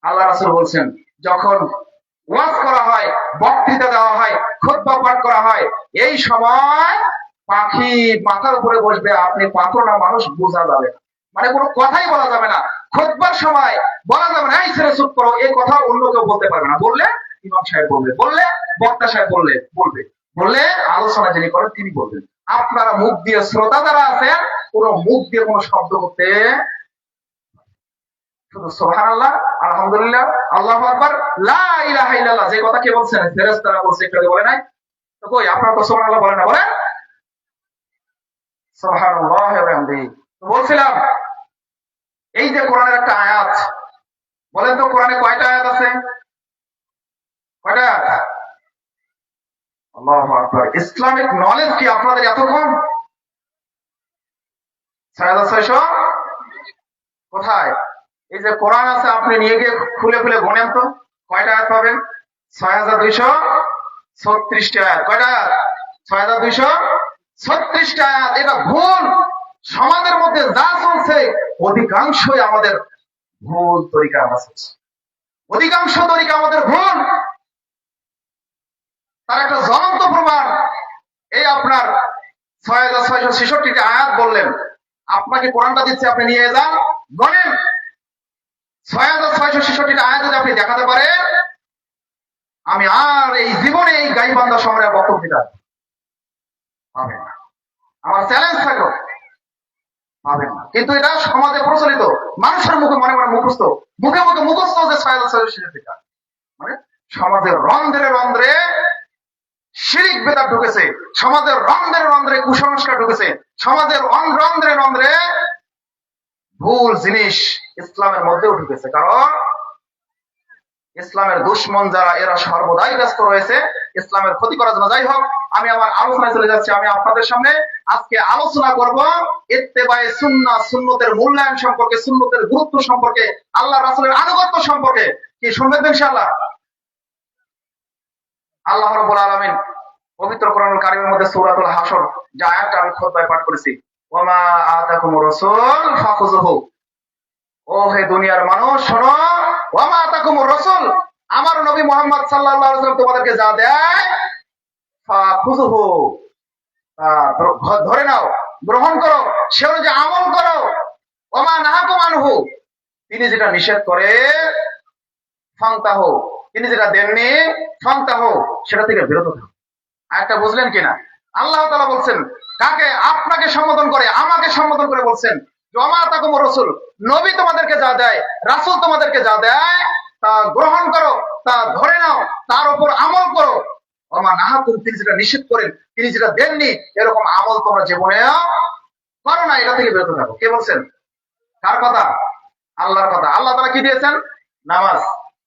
আল্লাহ রাসূল বলছেন, যখন ওয়াজ করা হয়, বক্তৃতা দেওয়া হয়, খুতবা পাঠ করা হয়, এই সময় পাখি মাথার উপরে বসবে, আপনি পাথর না মানুষ বোঝা যাবে না, মানে কোনো কথাই বলা যাবে না। খুতবার সময় বলা যাবে না, এই ছেলে চুপ করো, এই কথা অন্য কেউ বলতে পারবে না। বললে ইমাম সাহেব বলবে, বললে বক্তা সাহেব বলবে, বললে আলোচনা যিনি করেন তিনি বলবেন। আপনারা মুখ দিয়ে, শ্রোতা যারা আছেন, কোন মুখ দিয়ে কোনো শব্দ করতে, শুধু সুবহানাল্লাহ, আলহামদুলিল্লাহ, আল্লাহু আকবার, লা ইলাহা ইল্লাল্লাহ, যে কথা কে বলছেন? ফেরেশতারা বলছে, একটু আগে বলে নাই তো? কই আপনারা তো সুবহানাল্লাহ বলেন না? বলেন সুবহানাল্লাহ ওয়া বিহামদিহি। তো বলছিলাম, এই যে কোরআনের একটা আয়াত, বলেন তো কোরআনে কয়টা আয়াত আছে? কয়টা আয়াত? আল্লাহু আকবার। ইসলামিক নলেজ কি আপনাদের এত কম? ৬৬০০? কোথায়? এই যে কোরআন আছে, আপনি নিয়ে গিয়ে খুলে খুলে গোনেন তো, কয়টা আয়াত পাবেন? ৬২৩৬টা আয়াত। কয়টা আয়াত? ৬২৩৬টা আয়াত। এটা ভুল। সমাজের মধ্যে যা চলছে অধিকাংশই আমাদের ভুল তরিকা, আমরা চলছে, অধিকাংশ তরিকা আমাদের ভুল। তার একটা জ্বলন্ত প্রমাণ, এই আপনার ৬৬৬৬টা আয়াত বললেন, আপনাকে কোরআনটা দিচ্ছে, আপনি নিয়ে যান, গণেন। ৬৬৬৬টা আয়াত যদি আপনি দেখাতে পারেন, আমি আর এই জীবনে এই গাইবান্ধা শহরের বক্তব্য দিতে পাবেন না। আমার চ্যালেঞ্জ থাকলো, পাবেন না। কিন্তু এটা সমাজে প্রচলিত, মানুষের মুখে মনে মনে মুখস্থ, মুখে মুখে মুখস্থ যে ৬৬৬৬টা, মানে সমাজের রন্ধ্রে রন্ধ্রে শিরিক বেদাত ঢুকেছে, সমাজের রন্ধ্রে রন্ধ্রে কুসংস্কার ঢুকেছে, সমাজের রন্ধ্রে রন্ধ্রে ভুল জিনিস ইসলামের মধ্যেও ঢুকেছে। কারণ ইসলামের দুশ্মন যারা, এরা সর্বদাই ব্যস্ত রয়েছে ইসলামের ক্ষতি করার জন্য। যাই হোক, আমি আমার আলোচনায় চলে যাচ্ছি। আমি আপনাদের সামনে আজকে আলোচনা করব ইত্তেবায়ে সুন্নাহ, সুন্নতের মূল্যায়ন সম্পর্কে, সুন্নতের গুরুত্ব সম্পর্কে, আল্লাহ রাসূলের আনুগত্য সম্পর্কে। কি শুনবেন ইনশাআল্লাহ? আল্লাহ রাব্বুল আলামিন পবিত্র কোরআনুল কারীমের মধ্যে সূরাতুল হাসর, যে আয়াতটা আমি খুতবায় পাঠ করেছি, ওয়ামা আতাকুমুর রাসূল ফাখুযুহু, ও হে দুনিয়ার মানুষ শোনো, ওয়ামা আতাকুমুর রাসূল, আমার নবী মুহাম্মদ সাল্লাল্লাহু আলাইহি ওয়াসাল্লাম তোমাদেরকে যা দেয়, ফাখুযুহু, ধরে নাও, গ্রহণ করো, সে অনুযায়ী আমল করো। ওয়ামা নাহাকুম আনহু, তিনি যেটা নিষেধ করে, ফান্তাহু, তিনি যেটা দেননি, ফান্তাহু, সেটা থেকে বিরত থাকো। আয়াতটা বুঝলেন কিনা? আল্লাহ তাআলা বলছেন কাকে? আপনাকে সম্বোধন করে, আমাকে সম্বোধন করে বলছেন জমা তাকুম রসুল, নবী তোমাদেরকে যা দেয়, রাসূল তোমাদেরকে যা দেয় তা গ্রহণ করো, তা ধরে নাও, তার উপর আমল করো। ওমা নাহাকুম, তিনি যেটা নিষেধ করেন, তিনি যেটা দেননি, এরকম আমল তোমরা জীবনেও করো না, এটা থেকে বিরত থাকো। কে বলছেন? কার কথা? আল্লাহর কথা। আল্লাহ তাআলা কি দিয়েছেন? নামাজ।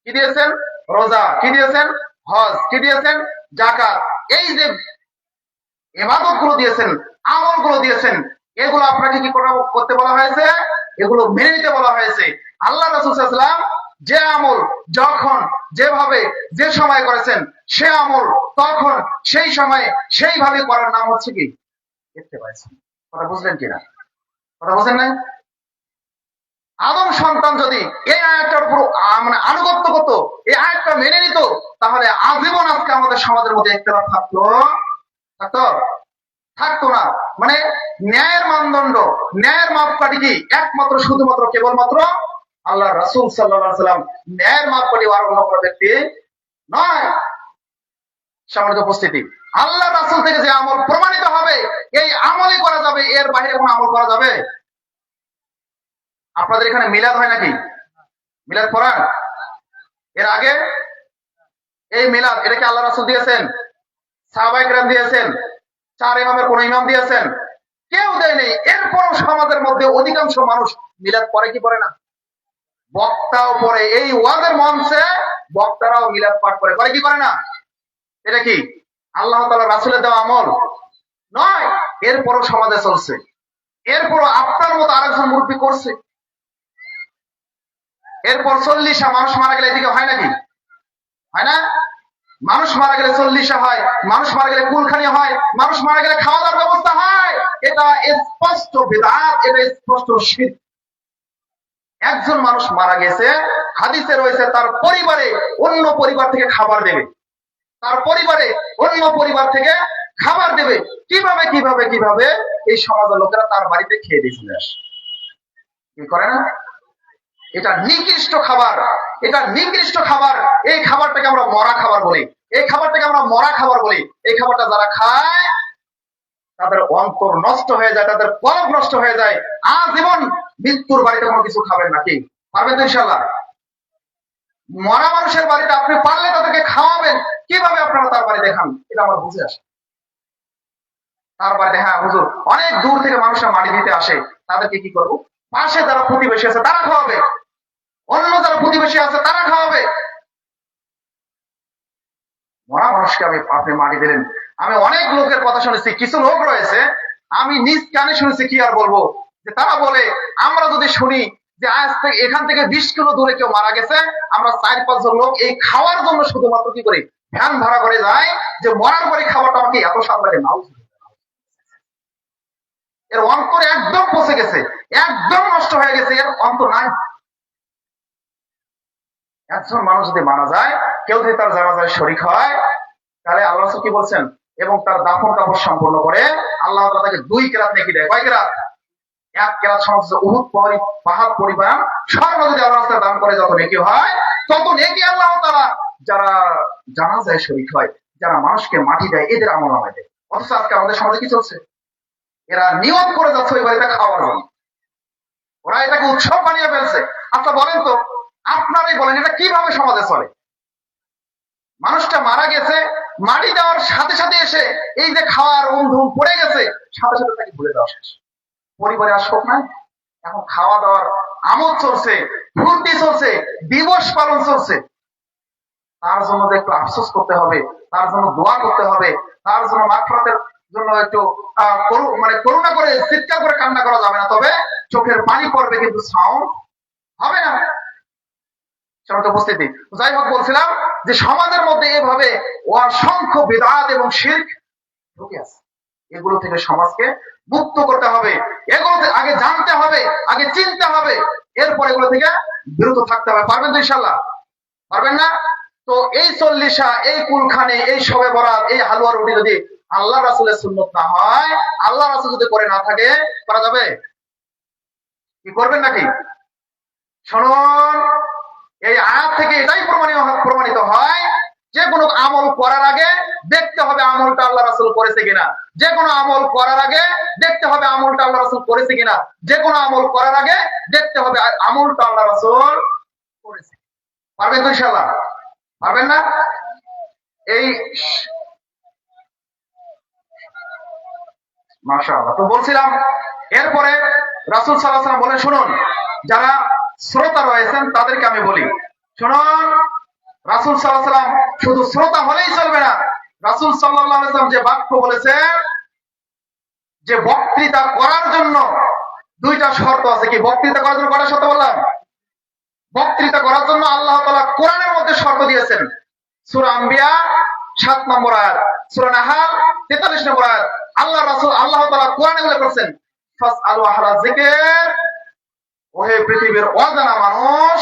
কি দিয়েছেন? রোজা। কি দিয়েছেন? হজ। কি দিয়েছেন? যাকাত। এই যে ইবাদত গুলো দিয়েছেন, আমল গুলো দিয়েছেন, এগুলো আপনাকে কি করতে বলা হয়েছে? এগুলো মেনে নিতে বলা হয়েছে। আল্লাহ রাসূল সাল্লাল্লাহু আলাইহি ওয়াসাল্লাম যে আমল যখন যেভাবে যে সময় করেছেন, সে আমল তখন সেই সময়ে সেইভাবে করার নাম হচ্ছে কি ইত্তেবা। কথা বুঝলেন কিনা? কথা বুঝেন না? আদম সন্তান যদি এই আয়াতটার উপর মানে আনুগত্য করতো, এই আয়াতটা মেনে নিত, তাহলে আজীবন আজকে আমাদের সমাজের মধ্যে ইখতিলাফ থাকতো থাকতো না। মানে ন্যায়ের মানদণ্ড, ন্যায়ের মাপকাঠি কি একমাত্র শুধুমাত্র কেবলমাত্র আল্লাহ রাসূল সাল্লাল্লাহু আলাইহি ওয়াসাল্লাম। ন্যায়ের মাপকাঠি আর অন্য কোনো ব্যক্তি নয়। সম্মানিত উপস্থিতি, আল্লাহ রাসূল থেকে যে আমল প্রমাণিত হবে, এই আমলই করা যাবে, এর বাইরে কোনো আমল করা যাবে? আপনাদের এখানে মিলাদ হয় নাকি? মিলাদ পড়ান? এর আগে এই মিলাদ, এটা কি আল্লাহ রাসূল দিয়েছেন? সাহাবায়ে কেরাম দিয়েছেন? চার ইমামের কোন ইমাম দিয়েছেন? কেউ দেয়নি। এরপর সমাজের মধ্যে অধিকাংশ মানুষ মিলাদ পড়ে কি পড়ে না? বক্তাও পড়ে, এই ওয়াজের মঞ্চে বক্তারাও মিলাদ পাঠ করে কি করে না? এটা কি আল্লাহ তাআলা রাসূলের দেওয়া আমল নয়? এরপরও সমাজে চলছে। এরপরও আপনার মতো আরেকজন মুরব্বি করছে। এরপর 40 মানুষ মারা গেলে এদিকে হয় নাকি? হয় না? মানুষ মারা গেলে 40 হয়, মানুষ মারা গেলে কুলখানি হয়, মানুষ মারা গেলে খাওয়া দাওয়ার ব্যবস্থা হয়। এটা স্পষ্ট বিদআত, এটা স্পষ্ট শিরক। একজন মানুষ মারা গেছে, হাদিসে রয়েছে তার পরিবারে অন্য পরিবার থেকে খাবার দেবে, তার পরিবারে অন্য পরিবার থেকে খাবার দেবে। কিভাবে কিভাবে কিভাবে এই সমাজের লোকেরা তার বাড়িতে খেয়ে দিয়ে চলে আসে। কি করে না? এটা নিকৃষ্ট খাবার, এটা নিকৃষ্ট খাবার। এই খাবারটাকে আমরা মরা খাবার বলি, এই খাবারটাকে আমরা মরা খাবার বলি। এই খাবারটা যারা খায় তাদের অন্তর নষ্ট হয়ে যায়, তাদের কলব নষ্ট হয়ে যায়। আজীবন মৃত্যুর বাড়িতে কোনো কিছু খাবেন নাকি? পারবেন তো ইনশাআল্লাহ? মরা মানুষের বাড়িতে আপনি পারলে তাদেরকে খাওয়াবেন, কিভাবে আপনারা তার বাড়িতে খান? এটা আমার বুঝে আসে। তার বাড়িতে, হ্যাঁ হুজুর, অনেক দূর থেকে মানুষরা মাটি দিতে আসে, তাদেরকে কি করবো? পাশে যারা প্রতিবেশী আছে তারা খাওয়াবে, অন্য যারা প্রতিবেশী আছে তারা খাওয়াবে। মরা মানুষকে আপনি মাটি দিলেন। আমি অনেক লোকের কথা শুনেছি, কিছু লোক রয়েছে আমি নিজ কানে শুনেছি, কি আর বলবো, যে তারা বলে আমরা যদি শুনি যে আজ থেকে এখান থেকে 20 কিলো দূরে কেউ মারা গেছে, আমরা 4-5 জন লোক এই খাওয়ার জন্য শুধুমাত্র কি করি, ভ্যান ভাড়া করে যায়, যে মরার পরে খাবারটা আমাকে এত স্বাদ লাগে। নাও, এর অন্তর একদম পচে গেছে, একদম নষ্ট হয়ে গেছে, এর অন্তর নাই। একজন মানুষ যদি মারা যায়, কেউ যদি তার জানাজায় শরীক হয়, তাহলে আল্লাহ কি বলছেন? এবং তার দাফন কাপড় সম্পন্ন করে আল্লাহ তাআলা তাকে 2 কেরাত নেকি দেয়। কয় কেরাত? 1 কেরাত সমস্ত উহুদ পাহাড় পরিমাণ স্বর্ণ যদি আল্লাহ রাস্তায় দান করে, যত নেকি হয় তত নেকি আল্লাহ তাআলা যারা জানাজায় শরীক হয়, যারা মানুষকে মাটি দেয়, এদের আমলনামায় দেয়। অথচ আজকে আমাদের সমাজে কি চলছে? এরা নিয়ম করে যাচ্ছে ওই বাড়িতে খাওয়ার জন্য, ওরা এটাকে উৎসব বানিয়ে ফেলছে। আচ্ছা বলেন তো, আপনারাই বলেন, এটা কিভাবে সমাজে চলে? মানুষটা মারা গেছে, মাটি দেওয়ার সাথে সাথে এসে এই যে খাওয়ার ধুম পড়ে গেছে, সাথে সাথে তাকে ভুলে দেওয়া শেষ। পরিবারে আর শোক নাই, এখন খাওয়া দাওয়ার আমোদ চলছে, ফুর্তি চলছে, দিবস পালন চলছে। তার জন্য যে একটু আফসোস করতে হবে, তার জন্য দোয়া করতে হবে, তার জন্য মাগফিরাতের জন্য একটু মানে করুণা করে চিৎকার করে কান্না করা যাবে না, তবে চোখের পানি পড়বে, কিন্তু সাউন্ড হবে না। উপস্থিতি, যাই হোক, বলছিলাম যে সমাজের মধ্যে এভাবে অসংখ্য বিদআত এবং শিরক ঢুকে আছে। এগুলো থেকে সমাজকে মুক্ত করতে হবে, এগুলো আগে জানতে হবে, আগে চিনতে হবে, এরপর এগুলো থেকে বিরত থাকতে হবে। পারবেন তো ইনশাআল্লাহ? পারবেন না? তো এই 40, এই কুলখানি, এই শবে বরাত, এই হালুয়া রুটি যদি আল্লাহ রাসূলের সুন্নত না হয়, আল্লাহ রাসূল যদি করে না থাকে, করা যাবে? কি করবেন নাকি? শুনুন, এই আয়াত থেকে এটাই প্রমাণিত হয় যে কোনো আমল করার আগে দেখতে হবে আমলটা আল্লাহ রাসূল করেছে কিনা। যে কোনো আমল করার আগে দেখতে হবে আমলটা আল্লাহ রাসূল করেছে কিনা। যে কোনো আমল করার আগে দেখতে হবে আমলটা আল্লাহ রাসূল করেছে। পারবেন তো ইনশাআল্লাহ? পারবেন না? এই মাশাআল্লাহ। তো বলছিলাম, এরপরে রাসূল সাল্লাল্লাহু আলাইহি ওয়াসাল্লাম বলেন, শুনুন, যারা শ্রোতা রয়েছেন তাদেরকে আমি বলি, শুনুন, রাসূল সাল্লাল্লাহু আলাইহি ওয়াসাল্লাম শুধু শ্রোতা হলেই চলবে না। রাসূল সাল্লাল্লাহু আলাইহি ওয়াসাল্লাম যে বাক্য বলেছেন, যে বক্তৃতা করার জন্য দুইটা শর্ত আছে। কি বক্তৃতা করার জন্য কয়টা শর্ত বললাম? বক্তৃতা করার জন্য আল্লাহ তাআলা কোরআনের মধ্যে শর্ত দিয়েছেন। সূরা আম্বিয়া ৭ নম্বর আয়াত, সূরা নাহাল ৪৩ নম্বর আয়াত। আল্লাহ তাআলা কোরআনে উল্লেখ করেছেন, ফাসআলু আহলা যিকর, ওহে পৃথিবীর অজানা মানুষ,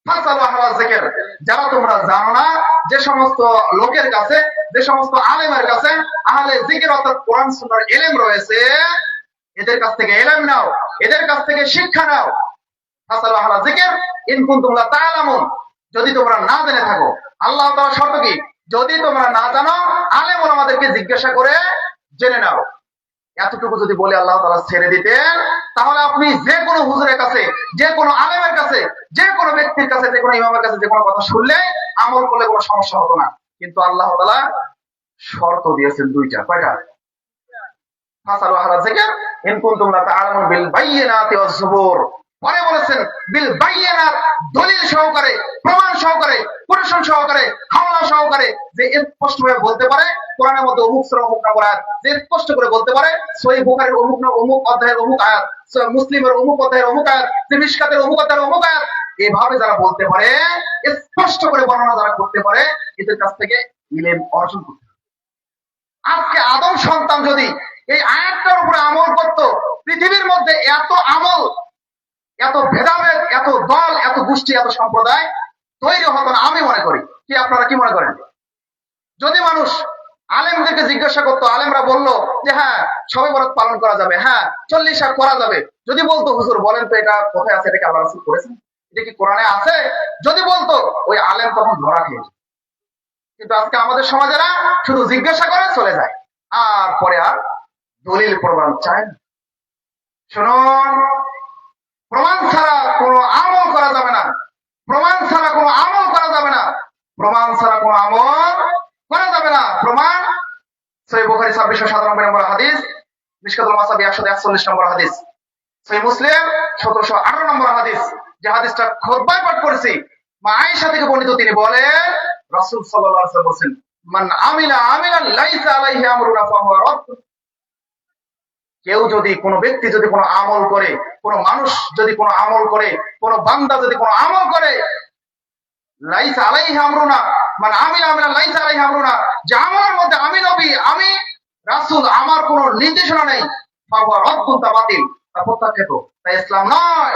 ফাসআলু আহলা যিকর, যারা তোমরা জানো না, যে সমস্ত লোকের কাছে, যে সমস্ত আলেমের কাছে আহলে যিকর অর্থাৎ কোরআন সুন্নাহর ইলম রয়েছে, এদের কাছ থেকে ইলম নাও, এদের কাছ থেকে শিক্ষা নাও। ফাসআলু আহলা যিকর ইন কুনতুম লা তা'লামুন, যদি তোমরা না জেনে থাকো। আল্লাহ তাআলা শর্ত কি? যদি তোমরা না জানো, আলেম ওলামাদেরকে জিজ্ঞাসা করে জেনে নাও। এতটুকু যদি বলে আল্লাহ তাআলা ছেড়ে দিতেন, তাহলে আপনি যে কোনো হুজুরের কাছে, যে কোনো আলেমের কাছে, যে কোনো ব্যক্তির কাছে, যে কোনো ইমামের কাছে যে কোনো কথা শুনলে, আমল করলে কোনো সমস্যা হতো না। কিন্তু আল্লাহ তাআলা শর্ত দিয়েছেন দুইটা। কয়টা? ফাসালু আহলা যিকর ইন কুনতুম লা তা'লামুন বিল বায়িনাতি ওয়াজ জুবুর। পরে বলেছেন বিল বায়িনাত, দলিল সহকারে, প্রমাণ সহকারে, কোটেশন সহকারে, হামলা সহকারে, যে স্পষ্ট করে বলতে পারে কোরআনের মধ্যে অমুক সূরা অমুক নম্বর আয়াত, যে স্পষ্ট করে বলতে পারে সহিহ বুখারীর অমুক অমুক অধ্যায়ের অমুক আয়াত, মুসলিমের অমুক অধ্যায়ের অমুক আয়াত, যে মিশকাতের অমুক অধ্যায়ের অমুক আয়াত, এভাবে যারা বলতে পারে, স্পষ্ট করে বর্ণনা যারা করতে পারে, এদের কাছ থেকে ইলম অর্জন করতে হবে। আজকে আদম সন্তান যদি এই আয়াতটার উপরে আমল করত, পৃথিবীর মধ্যে এত আমল, এত ভেদাভেদ, এত দল, এত গোষ্ঠী, এত সম্প্রদায় তৈরি হতো না। আমি মনে করি। কি আপনারা কি মনে করেন? যদি মানুষ আলেমদেরকে জিজ্ঞাসা করতো, আলেমরা বললো যে হ্যাঁ শবে বরাত পালন করা যাবে, হ্যাঁ 40 করা যাবে, যদি বলতো হুজুর বলেন তো এটা কোথায় আছে, এটা কি আল্লাহ রাসূল করেছেন, এটা কি কোরআনে আছে, যদি বলতো, ওই আলেম তখন ধরা খেয়েছে। কিন্তু আজকে আমাদের সমাজেরা শুধু জিজ্ঞাসা করে চলে যায়, আর পরে আর দলিল প্রমাণ চায় না। শুনুন, প্রমাণ ছাড়া কোনো আমল করা যাবে না। প্রমাণ ছাড়া কোনো আমল করা যাবে না। প্রমাণ ছাড়া কোনো আমল করা যাবে না। প্রমাণ সহিহ বুখারী 2697 নম্বর হাদিস, মিশকাতুল মাসাবি 141 নম্বর হাদিস, সহিহ মুসলিম 1718 নম্বর হাদিস, যে হাদিসটা খুতবায় পাঠ করেছি, মা আয়েশা থেকে বর্ণিত। তিনি বলেন, রাসূল সাল্লাল্লাহু আলাইহি ওয়াসাল্লাম বলেন, মান আমিলা আমালান লাইসা আলাইহি আমরুনা ফাহুয়া রাদ্দ। কেউ যদি, কোনো ব্যক্তি যদি কোনো আমল করে, কোনো মানুষ যদি কোনো আমল করে, কোনো বান্দা যদি কোনো আমল করে, লাইসা আলাইহি আমরুনা, মানে আমিলা আমালান লাইসা আলাইহি আমরুনা, যে আমলের মধ্যে আমি নবী, আমি রাসূল, আমার কোনো নির্দেশনা নেই, ফাহুয়া রাদ্দ, তা বাতিল, তা প্রত্যাখ্যাত, তা ইসলাম নয়।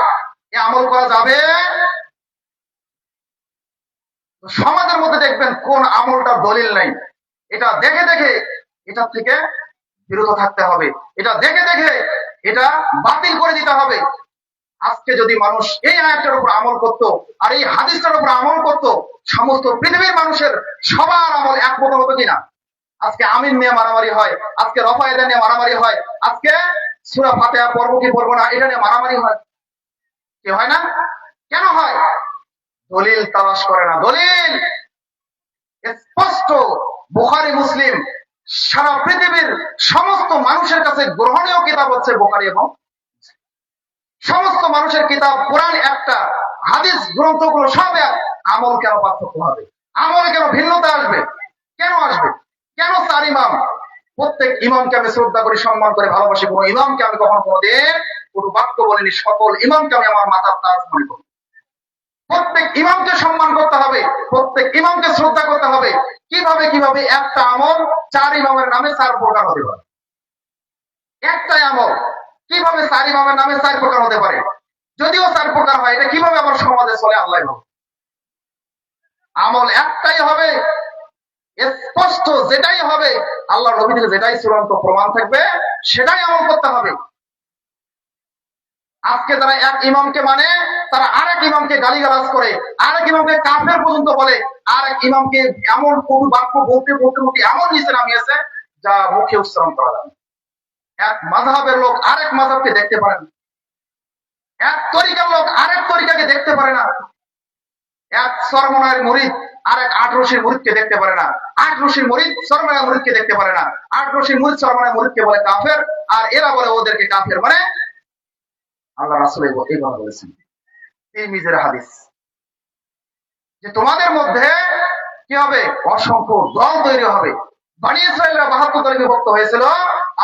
এই আমল করা যাবে? সমাজের মধ্যে দেখবেন কোন আমলটা দলিল নাই, এটা দেখে দেখে এটা থেকে বিরত থাকতে হবে, এটা দেখে দেখে এটা বাতিল করে দিতে হবে। আজকে যদি মানুষ এই আয়াতটার উপর আমল করত, আর এই হাদিসটার উপর আমল করত, সমস্ত পৃথিবীর মানুষের সবার আমল একমত হতো কিনা? আজকে আমিন নিয়ে মারামারি হয়, আজকে রফায়েদা নিয়ে মারামারি হয়, আজকে সূরা ফাতিহা পড়ব কি পড়ব না এটা নিয়ে মারামারি হয়, কি হয় না? কেন হয়? দলিল তালাশ করে না। দলিল স্পষ্ট, বুখারী মুসলিম, সারা পৃথিবীর সমস্ত মানুষের কাছে গ্রহণীয় কিতাব হচ্ছে বুখারী, এবং সমস্ত মানুষের কিতাব কোরআন একটা, হাদিস গ্রন্থগুলো সব এক। আমল কেন পার্থক্য হবে? আমলে কেন ভিন্নতা আসবে? কেন আসবে? কেন 4 ইমাম? প্রত্যেক ইমামকে আমি শ্রদ্ধা করি, সম্মান করে ভালোবাসি। কোনো ইমামকে আমি কখনো কোনোদিন কোনো বাক্য বলিনি। সকল ইমামকে আমি আমার মাথার তাজ মনে করি। প্রত্যেক ইমামকে সম্মান করতে হবে, প্রত্যেক ইমামকে শ্রদ্ধা করতে হবে। কিভাবে একটা আমল 4 ইমামের নামে 4 প্রকার হতে পারে? একটাই আমল কিভাবে 4 ইমামের নামে 4 প্রকার হতে পারে? যদিও 4 প্রকার হয়, এটা কিভাবে আমার সমাজে চলে আল্লাহ ভালো। আমল একটাই হবে, স্পষ্ট যেটাই হবে, আল্লাহ নবী থেকে যেটাই চূড়ান্ত প্রমাণ থাকবে সেটাই আমল করতে হবে। আজকে যারা এক ইমামকে মানে তারা আরেক ইমামকে গালিগালাজ করে, আরেক ইমামকে কাফের পর্যন্ত বলে, আরেক ইমামকে এমন কটু বাক্য বলতে বলতে বলতে এমন নিচে নামিয়েছে যা মুখে উচ্চারণ করা যায়। এক মাযহাবের লোক আরেক মাযহাবকে দেখতে পারে না, এক তরিকার লোক আরেক তরিকাকে দেখতে পারে না, এক সরমনায়ের মুরিদ আরেক আট রশির মুরিদকে দেখতে পারে না, আট রশির মুরিদ সরমনায়ের মুরিদকে দেখতে পারে না, আট রশির মুরিদ সরমনায়ের মুরিদকে বলে কাফের, আর এরা বলে ওদেরকে কাফের। মানে আল্লাহ রাসূল এই কথা বলেছেন, তিরমিজির হাদিস, যে তোমাদের মধ্যে কি হবে, অসংখ্য দল তৈরি হবে। বনী ইসরাইলরা ৭২ দলে বিভক্ত হয়েছিল,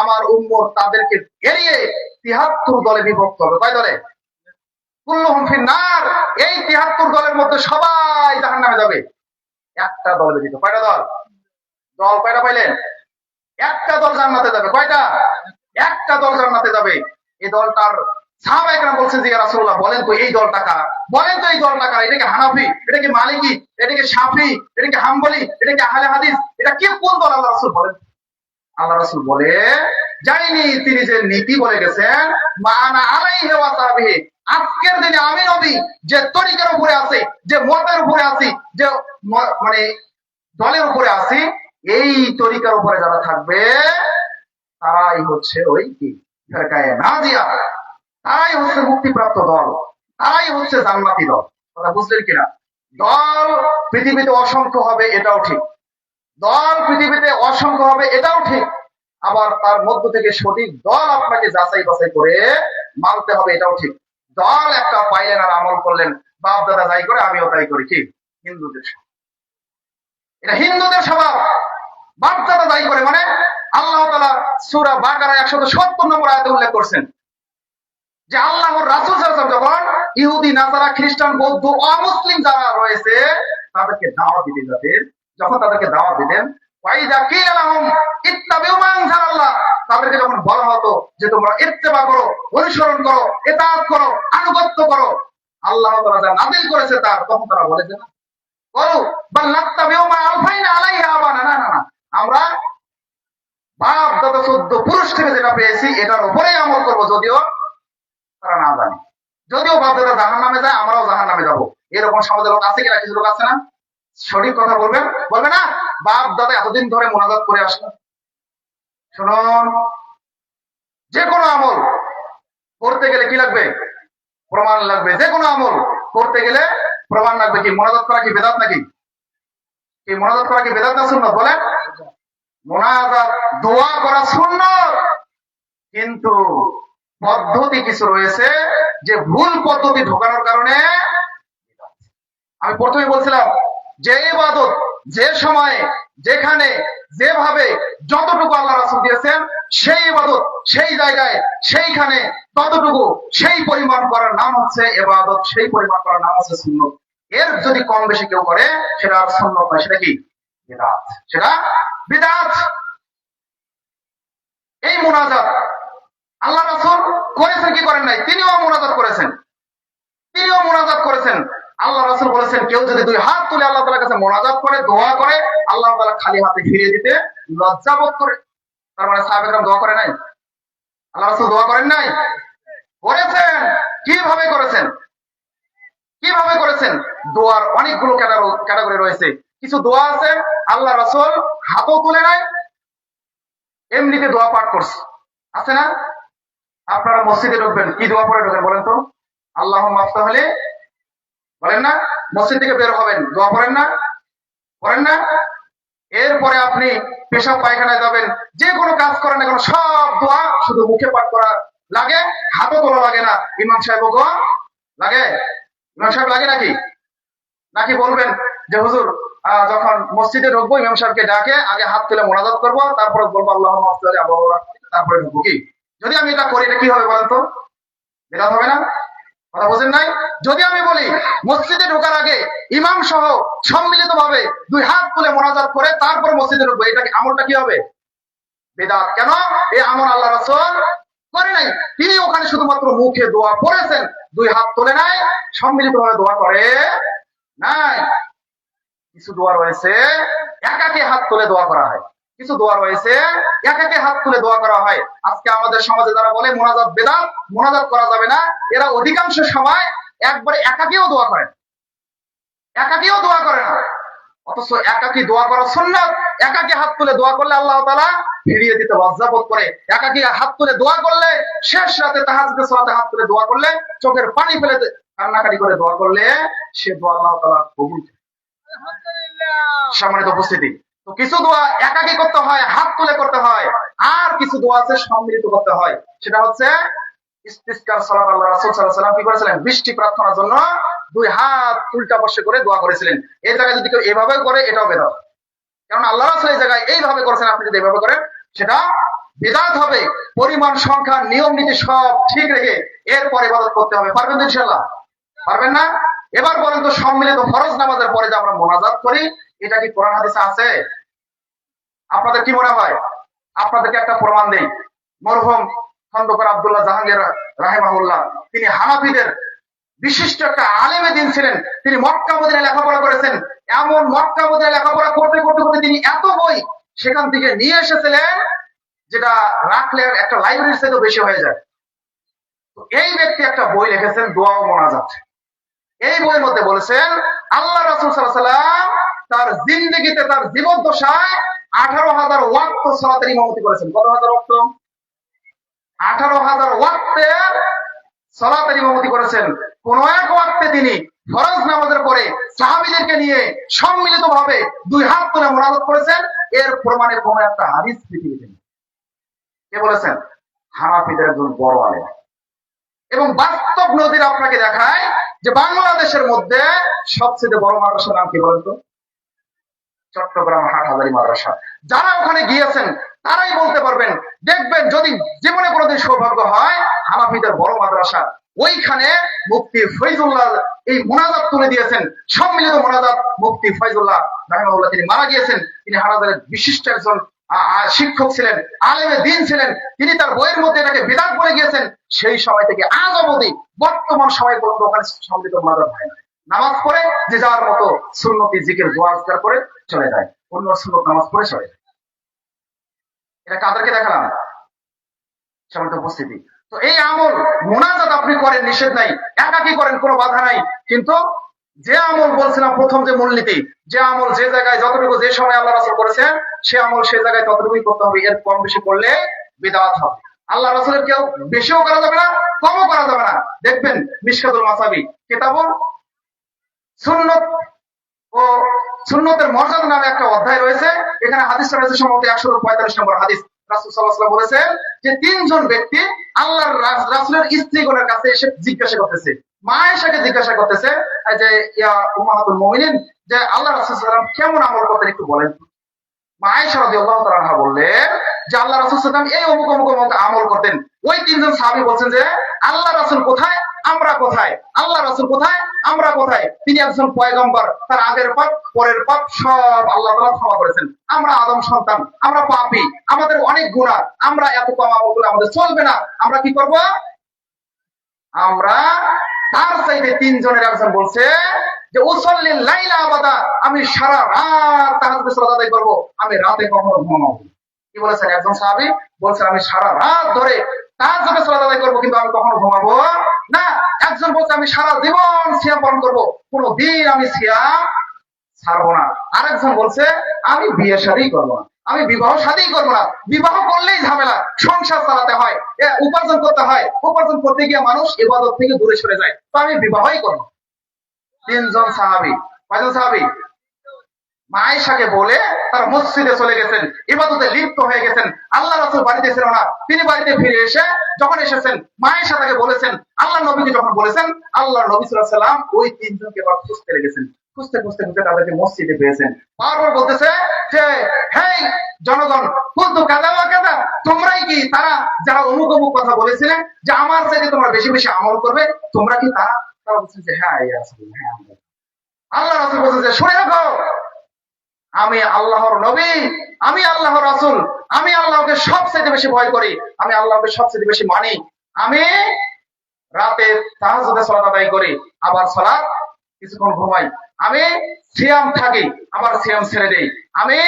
আমার উম্মত তাদেরকে এড়িয়ে ৭৩ দলে বিভক্ত হবে। কয় দলে? কুল্লুহুম ফিন্নার। এই ৭৩ দলের মধ্যে সবাই জাহান্নামে যাবে, একটা দল ব্যতীত। কয়টা দল? দল কয়টা পাইলেন? একটা দল জান্নাতে যাবে। কয়টা? একটা দল জান্নাতে যাবে। এই দলটার সাহাবায়ে কেরাম বলছেন যে ইয়া রাসূলুল্লাহ বলেন তো এই দলটা কারা, বলেন তো এই দলটা কারা, এটা কি হানাফি, এটা কি মালিকি, এটা কি শাফি, এটা কি হাম্বলি, এটা কি আহলে হাদিস, এটা কি কোন দল? আল্লাহ রাসূল বলেন। আল্লাহ রাসূল বলে যায়নি, তিনি যে নীতি বলে গেছেন, মানা আলাইহি ওয়া সাহবিহি, আজকের দিনে আমি নবী যে তরিকার উপরে আছে, যে মতের উপরে আছি, যে মানে দলের উপরে আছি, এই তরিকার উপরে যারা থাকবে তারাই হচ্ছে ওই কি ফেরকায়ে নাজিয়া, তারাই হচ্ছে মুক্তিপ্রাপ্ত দল, তারাই হচ্ছে জান্নাতি দল। কথা বুঝলেন কিনা? দল পৃথিবীতে অসংখ্য হবে, এটাও ঠিক। দল পৃথিবীতে অসংখ্য হবে, এটাও ঠিক। আবার তার মধ্য থেকে সঠিক দল আপনাকে যাচাই বাছাই করে মানতে হবে, এটাও ঠিক। দল একটা পাইলেন আর আমল করলেন, বাপ দাদা যাই করে আমিও তাই করি, ঠিক? হিন্দুদের স্বভাব, এটা হিন্দুদের স্বভাব। বাপ দাদা যাই করে মানে আল্লাহ তাআলা সূরা বাকারা 170 নম্বর আয়াতে উল্লেখ করছেন যে আল্লাহর রাসূল সাল্লাল্লাহু আলাইহি ওয়াসাল্লাম যখন ইহুদি, নাসারা, খ্রিস্টান, বৌদ্ধ, অমুসলিম যারা রয়েছে তাদেরকে দাওয়াত দিতেন, যখন তাদেরকে দাওয়াত দিতেন, ওয়াইযা কিলা লাহুম ইত্তাবিউ মা আনজালাল্লাহ, তাদেরকে যখন বলা হতো যে তোমরা ইত্তেবা করো, অনুসরণ করো, ইতাআত করো, আনুগত্য করো আল্লাহ তাআলা যা নাযিল করেছে তার, তখন তারা বলে যে না করো, বাল নাত্তাবিউ মা আলফাইনা আলাইহি আবানা, না না না, আমরা বাপ দাদা 14 পুরুষ থেকে যেটা পেয়েছি এটার উপরেই আমল করবো, যদিও তারা না জানে, যদিও বাপ দাদা জাহান্নামে যায় আমরাও জাহান্নামে যাবো। এরকম সমাজের লোক আছে কিনা? কিছু লোক আছে না, সঠিক কথা বলবেন, বলবে না বাপ দাদা এতদিন ধরে মোনাজাত করে আসলো। শুনুন, যে কোনো আমল করতে গেলে কি লাগবে? প্রমাণ লাগবে। যে কোনো আমল করতে গেলে প্রমাণ লাগবে। কি মোনাজাত করা কি বেদাত নাকি? কি মোনাজাত করা কি বেদাত না সুন্নাত? বলেন। মোনাজাত দোয়া করা সুন্নাত, কিন্তু পদ্ধতি কিছু রয়েছে যে ভুল পদ্ধতি ঢোকানোর কারণে। আমি প্রথমে বলছিলাম যে ইবাদত যে সময়ে, যেখানে, যেভাবে, যতটুকু আল্লাহ রাসূল দিয়েছেন সেই ইবাদত, সেই জায়গায়, সেইখানে, ততটুকু, সেই পরিমাণ করার নাম হচ্ছে ইবাদত, সেই পরিমাণ করার নাম হচ্ছে সুন্নাত। এর যদি কম বেশি কেউ করে সেটা আর সুন্নাত নয়, সেটা কি? বিদআত। সেটা বিদআত। এই মুনাজাত আল্লাহ রাসূল করেছেন কি করেন নাই? তিনিও মুনাজাত করেছেন, তিনিও মুনাজাত করেছেন। আল্লাহ রাসূল বলেছেন কেউ যদি দুই হাত তুলে আল্লাহ তাআলার কাছে মুনাজাত করে, দোয়া করে, আল্লাহ তাআলা খালি হাতে ফিরিয়ে দিতে লজ্জা বোধ করে। তার মানে সাহাবায়ে কেরাম দোয়া করে নাই? আল্লাহ রাসূল দোয়া করেন নাই? করেছেন। কিভাবে করেছেন? কিভাবে করেছেন? দোয়ার অনেকগুলো ক্যাটাগরি রয়েছে। কিছু দোয়া আছে আল্লাহ রাসূল হাতও তুলে নাই, এমনিতে দোয়া পাঠ করছে, আছে না? আপনারা মসজিদে ঢুকবেন, কি দোয়া পড়ে ঢোকেন বলেন তো? আল্লাহুম্মা আফতাহ লি, বলেন না? মসজিদ থেকে বের হবেন, দোয়া পড়েন না? পড়েন না? এরপরে আপনি পেশাব পায়খানায় যাবেন, যে কোনো কাজ করেন না কেন, সব দোয়া শুধু মুখে পাঠ করা লাগে, হাতও তোলা লাগে না। ইমাম সাহেব গো লাগে? ইমাম সাহেব লাগে নাকি? নাকি বলবেন যে হুজুর যখন মসজিদে ঢুকবো ইমাম সাহেবকে ডাকে আগে হাত তুলে মোনাজাত করবো, তারপরে বলবো আল্লাহুম্মা আফতাহ লি, তারপরে ঢুকবো। কি যদি আমি এটা করি, এটা কি হবে বলেন তো? বিদআত হবে না? কথা বুঝেন নাই? যদি আমি বলি মসজিদে ঢোকার আগে ইমাম সহ সম্মিলিত ভাবে দুই হাত তুলে মোনাজাত করে তারপরে মসজিদে ঢুকবো, এটা আমলটা কি হবে? বিদআত। কেন? এই আমল আল্লাহ রাসূল করে নাই। তিনি ওখানে শুধুমাত্র মুখে দোয়া পড়েছেন, দুই হাত তুলে নাই, সম্মিলিত ভাবে দোয়া করে নাই। কিছু দোয়া রয়েছে একাকে হাত তুলে দোয়া করা হয়, কিছু দোয়া রয়েছে একাকে হাত তুলে দোয়া করা হয়। আজকে আমাদের সমাজে যারা বলে মোনাজাত বেদাত, মোনাজাত করা যাবে না, এরা অধিকাংশ সময় একবারে একাকিও দোয়া করে, একাকিও দোয়া করে না। অথচ একাকি দোয়া করা সুন্নাত। একাকি হাত তুলে দোয়া করলে আল্লাহ তাআলা ফিরিয়ে দিতে লজ্জাবোধ করে। একাকি হাত তুলে দোয়া করলে, শেষ রাতে তাহাজ্জুদের সালাতে হাত তুলে দোয়া করলে, চোখের পানি ফেলে কান্নাকাটি করে দোয়া করলে সে দোয়া আল্লাহ তাআলা কবুল করে। সম্মানিত উপস্থিতি, তো কিছু দোয়া একাকি করতে হয়, হাত তুলে করতে হয়, আর কিছু দোয়া আছে সম্মিলিত করতে হয়। সেটা হচ্ছে ইস্তিসকার সালাত। আল্লাহ রাসূল সাল্লাল্লাহু আলাইহি ওয়াসাল্লাম কি করেছিলেন? বৃষ্টি প্রার্থনার জন্য দুই হাত উল্টা পাশে করে দোয়া করেছিলেন। এই জায়গায় যদি কেউ এভাবে করে এটাও বেদাত, কারণ আল্লাহ রাসূল এই জায়গায় এইভাবে করেছেন, আপনি যদি এভাবে করেন সেটা বিদআত হবে। পরিমাণ, সংখ্যা, নিয়ম নীতি সব ঠিক রেখে এরপর ইবাদত করতে হবে। পারবেন তো ইনশাআল্লাহ? পারবেন না? এবার বলেন তো, সম্মিলিত ফরজ নামাজের পরে যে আমরা মোনাজাত করি, এটা কি কোরআন হাদিসে আছে? আপনাদের কি মনে হয়? আপনাদেরকে একটা প্রমাণ দেই। মরহুম খন্দকার আব্দুল্লাহ জাহাঙ্গীর রাহিমাহুল্লাহ, তিনি হানাফিদের বিশিষ্ট একটা আলেমে দিন ছিলেন। তিনি মক্কা মদিনায় লেখাপড়া করেছেন। এমন মক্কা মদিনায় লেখাপড়া করতে করতে করতে তিনি এত বই সেখান থেকে নিয়ে এসেছিলেন যেটা রাখলে একটা লাইব্রেরির চেয়ে বেশি হয়ে যায়। তো এই ব্যক্তি একটা বই লিখেছেন, দোয়া ও মোনাজাত। এই বইয়ের মধ্যে বলেছেন আল্লাহ রাসূল সাল্লাল্লাহু আলাইহি ওয়াসাল্লাম তার জিন্দেগিতে, তার জীবদ্দশায় 18,000 ওয়াক্ত সালাতের ইমামতি করেছেন। কত হাজার ওয়াক্ত? 18,000 ওয়াক্তের সালাতের ইমামতি করেছেন। কোন এক ওয়াক্তে তিনি ফরজ নামাজের পরে সাহাবীদেরকে নিয়ে সম্মিলিতভাবে দুই হাত তুলে মোনাজাত করেছেন। এর প্রমাণে কোন একটা হাদিস পৃথিবীতে নেই। কে বলেছেন? হানাফিদের একজন বড় আলেম। এবং বাস্তব নজির আপনাকে দেখায় যে বাংলাদেশের মধ্যে সবচেয়ে বড় মাদ্রাসার নাম কি বলেন তো? চট্টগ্রাম হাটহাজারী মাদ্রাসা। যারা ওখানে গিয়েছেন তারাই বলতে পারবেন। দেখবেন, যদি জীবনে কোনোদিন সৌভাগ্য হয়, হানাফিদের বড় মাদ্রাসা, ওইখানে মুফতি ফয়জুল্লাহ এই মোনাজাত তুলে দিয়েছেন, সম্মিলিত মোনাজাত। মুফতি ফয়জুল্লাহ রাহিমাহুল্লাহ তিনি মারা গিয়েছেন। তিনি হাটহাজারের বিশিষ্ট একজন শিক্ষক ছিলেন, আলেমে দিন ছিলেন। তিনি তার বইয়ের মধ্যে এটাকে বিদআত বলে গিয়েছেন। সেই সময় থেকে আজ অবধি বর্তমান সময় পর্যন্ত ওখানে সম্মিলিত মোনাজাত হয় না। নামাজ পড়ে যে যাওয়ার মতো সুন্নতি জিকির দোয়া আজকার করে চলে যায়, অন্য সুন্নত নামাজ পড়ে চলে যায়। এটা কাদেরকে দেখালাম? সম্মানিত উপস্থিতি, তো এই আমল মোনাজাত আপনি করেন, নিষেধ নাই, একাকি করেন, কোনো বাধা নাই। কিন্তু যে আমল বলছিলাম প্রথম, যে মূলনীতি, যে আমল যে জায়গায় যতটুকু যে সময় আল্লাহ রাসূল করেছেন, সে আমল সে জায়গায় ততটুকুই করতে হবে। এর কম বেশি করলে বিদআত হবে। আল্লাহ রাসূলের কেউ বেশিও করা যাবে না, কমও করা যাবে না। দেখবেন মিশকাতুল মাসাবি কিতাবুল সুন্নত ও সুন্নতের মর্যাদা নামে একটা অধ্যায় রয়েছে। এখানে হাদিসটা রয়েছে সম্ভবত 145 নম্বর হাদিস। রাসূল সাল্লাল্লাহু আলাইহি ওয়াসাল্লাম বলেছেন যে তিনজন ব্যক্তি আল্লাহর রাসূলের স্ত্রীগণের কাছে এসে জিজ্ঞাসা করতেছে, মা আয়েশাকে জিজ্ঞাসা করতেছে যে ইয়া উম্মাহাতুল মুমিনিন, যে আল্লাহ রাসূল সাল্লাল্লাহু আলাইহি ওয়াসাল্লাম কেমন আমল করতেন একটু বলেন। মা আয়েশা রাদিয়াল্লাহু তাআলা আনহা বললেন যে আল্লাহ রাসূল সাল্লাল্লাহু আলাইহি ওয়াসাল্লাম এই অমুক অমুক অমুক আমল করতেন। ওই তিনজন সাহাবী বলছেন যে আল্লাহ রাসূল কোথায়, আমরা কোথায়? আল্লাহ রাসূল কোথায়, আমরা কোথায়? তিনি একজন পয়গম্বর, তার আগের পাপ পরের পাপ সব আল্লাহ তাআলা ক্ষমা করেছেন। আমরা আদম সন্তান, আমরা পাপী, আমাদের অনেক গুনাহ, আমরা এত কম আমলগুলো আমাদের চলবে না। আমরা কি করব? আমরা তার চাইতে তিনজনের একজন বলছে যে উসাল্লিল লাইলা আবাদা, আমি সারা রাত তাহাজ্জুদের সালাত আদায় করব, আমি রাতে কখনো ঘুমাবো। কি বলেছেন? একজন সাহাবী বলছেন আমি সারা রাত ধরে তাহাজ্জুদের সালাত আদায় করব, কিন্তু আমি কখনো ঘুমাবো না। একজন বলছে আমি সারা জীবন সিয়াম পালন করব, কোনদিন আমি সিয়াম ছাড়বো না। আরেকজন বলছে আমি বিয়ে শাদী করবো না, আমি বিবাহ শাদী করবো না। বিবাহ করলেই ঝামেলা, সংসার চালাতে হয়, উপার্জন করতে হয়, উপার্জন করতে গিয়ে মানুষ ইবাদত থেকে দূরে সরে যায়, তো আমি বিবাহই করবো। তিনজন সাহাবী। কয়জন সাহাবী? মা আয়েশাকে বলে তারা মসজিদে চলে গেছেন, ইবাদতে লিপ্ত হয়ে গেছেন। আল্লাহ রাসূল বাড়িতে ছিল না। তিনি বাড়িতে ফিরে এসে যখন এসেছেন, মা আয়েশা তাকে বলেছেন, আল্লাহ নবীকে যখন বলেছেন, আল্লাহ নবী সাল্লাল্লাহু আলাইহি ওয়াসাল্লাম ওই তিনজনকে আবার খুঁজতে লেগেছেন। খুঁজতে খুঁজতে খুঁজতে তাদেরকে মসজিদে পেয়েছেন। বারবার বলতেছে যে হেই জনগণ, কুনতু কাযা ওয়া কাযা, তোমরাই কি তারা যারা অমুক অমুক কথা বলেছিলেন যে আমার চাইতে তোমরা বেশি বেশি আমল করবে, তোমরা কি তারা? তারা বলছেন যে হ্যাঁ ইয়া রাসূলুল্লাহ, হ্যাঁ আমরা। আল্লাহ রাসূল বলছেন যে শুনে রাখো, আমি আল্লাহর নবী, আমি আল্লাহর রাসূল, আমি আল্লাহকে সবচেয়ে বেশি ভয় করি, আমি আল্লাহকে সবচেয়ে বেশি মানি। আমি রাতে তাহাজ্জুদের সালাত আদায় করি, আবার সালাত কিছুক্ষণ ঘুমাই। আমি সিয়াম থাকি, আবার সিয়াম ছেড়ে দেই। আমি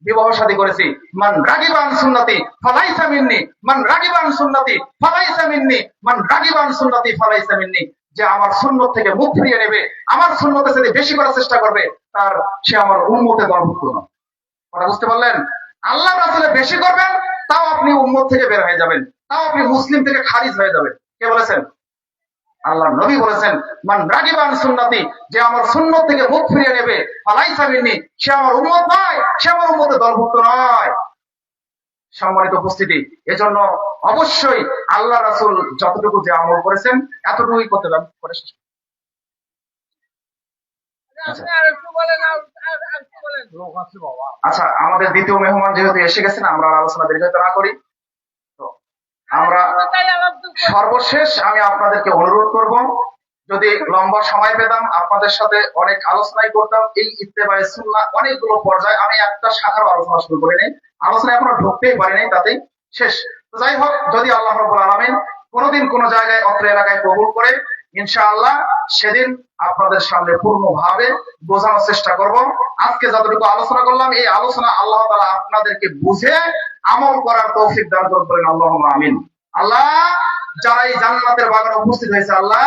বিবাহ শাদী করেছি, মান রাগিবান সুন্নতি ফালাইসা মিন্নি, মান রাগিবান সুন্নতি ফালাইসা মিন্নি, মান রাগিবান সুন্নতি ফালাইসা মিন্নি। যে আমার সুন্নত থেকে মুখ ফিরিয়ে নেবে, আমার সুন্নতে যদি বেশি করার চেষ্টা করবে, তার সে আমার উম্মতে দলভুক্ত নয়। কথা বুঝতে পারলেন? আল্লাহ রাসূলের বেশি করবেন, তাও আপনি উম্মত থেকে বের হয়ে যাবেন, তাও আপনি মুসলিম থেকে খারিজ হয়ে যাবেন। কে বলেছেন? আল্লাহ নবী বলেছেন, মান রাগিবান সুন্নতি, যে আমার সুন্নত থেকে মুখ ফিরিয়ে নেবে, ফালাইসা মিন্নি, সে আমার উম্মত নয়, সে আমার উম্মতে দলভুক্ত নয়। সম্মানিত উপস্থিতি, এজন্য অবশ্যই আল্লাহ রাসূল যতটুকু যে আমল করেছেন এতটুকুই করতে করে শেষ। আচ্ছা, আমাদের দ্বিতীয় মেহমান যেহেতু এসে গেছেন, আমরা আলোচনা দীর্ঘায়িত না করি। তো আমরা সর্বশেষ আমি আপনাদেরকে অনুরোধ করব, যদি লম্বা সময় পেতাম আপনাদের সাথে অনেক আলোচনাই করতাম। এই ইত্তেবায়ে সুন্নাহ অনেকগুলো পর্যায়ে, আমি একটা শাখার আলোচনা শুরু করি নাই, আলোচনা এখনো ঢুকতেই পারি নাই, তাতেই শেষ। তো যাই হোক, যদি আল্লাহ রাব্বুল আলামিন কোনোদিন কোনো জায়গায় অত্র এলাকায় কবুল করে, ইনশাআল্লাহ সেদিন আপনাদের সামনে পূর্ণভাবে বোঝানোর চেষ্টা করব। আজকে যতটুকু আলোচনা করলাম, এই আলোচনা আল্লাহ তাআলা আপনাদেরকে বুঝে আমল করার তৌফিক দান করবেন, আল্লাহুম্মা আমিন। আল্লাহ, যারা এই জান্নাতের বাগানে উপস্থিত হয়েছে, আল্লাহ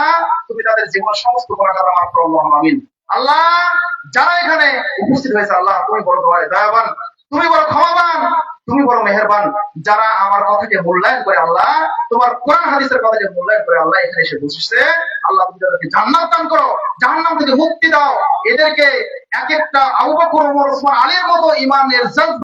তুমি তাদের জীবন সমস্ত গুনাহ খাতা মাফ করো, আল্লাহুম্মা আমিন। আল্লাহ, যারা এখানে উপস্থিত হয়েছে, আল্লাহ তুমি বড় দয়াবান, তুমি বড় ক্ষমাবান, তুমি বড় মেহেরবান। যারা আমার কথাকে মূল্যায়ন করে, আল্লাহ তোমার কোরআন হাদিসের কথাকে মূল্যায়ন করে, আল্লাহ এখানে এসে বসেছে, আল্লাহ তুমি তাদেরকে জান্নাত দান করো, জাহান্নাম থেকে মুক্তি দাও। এদেরকে এক একটা আবু বকর, ওমর, ওসমান, আলীর মতো ইমানের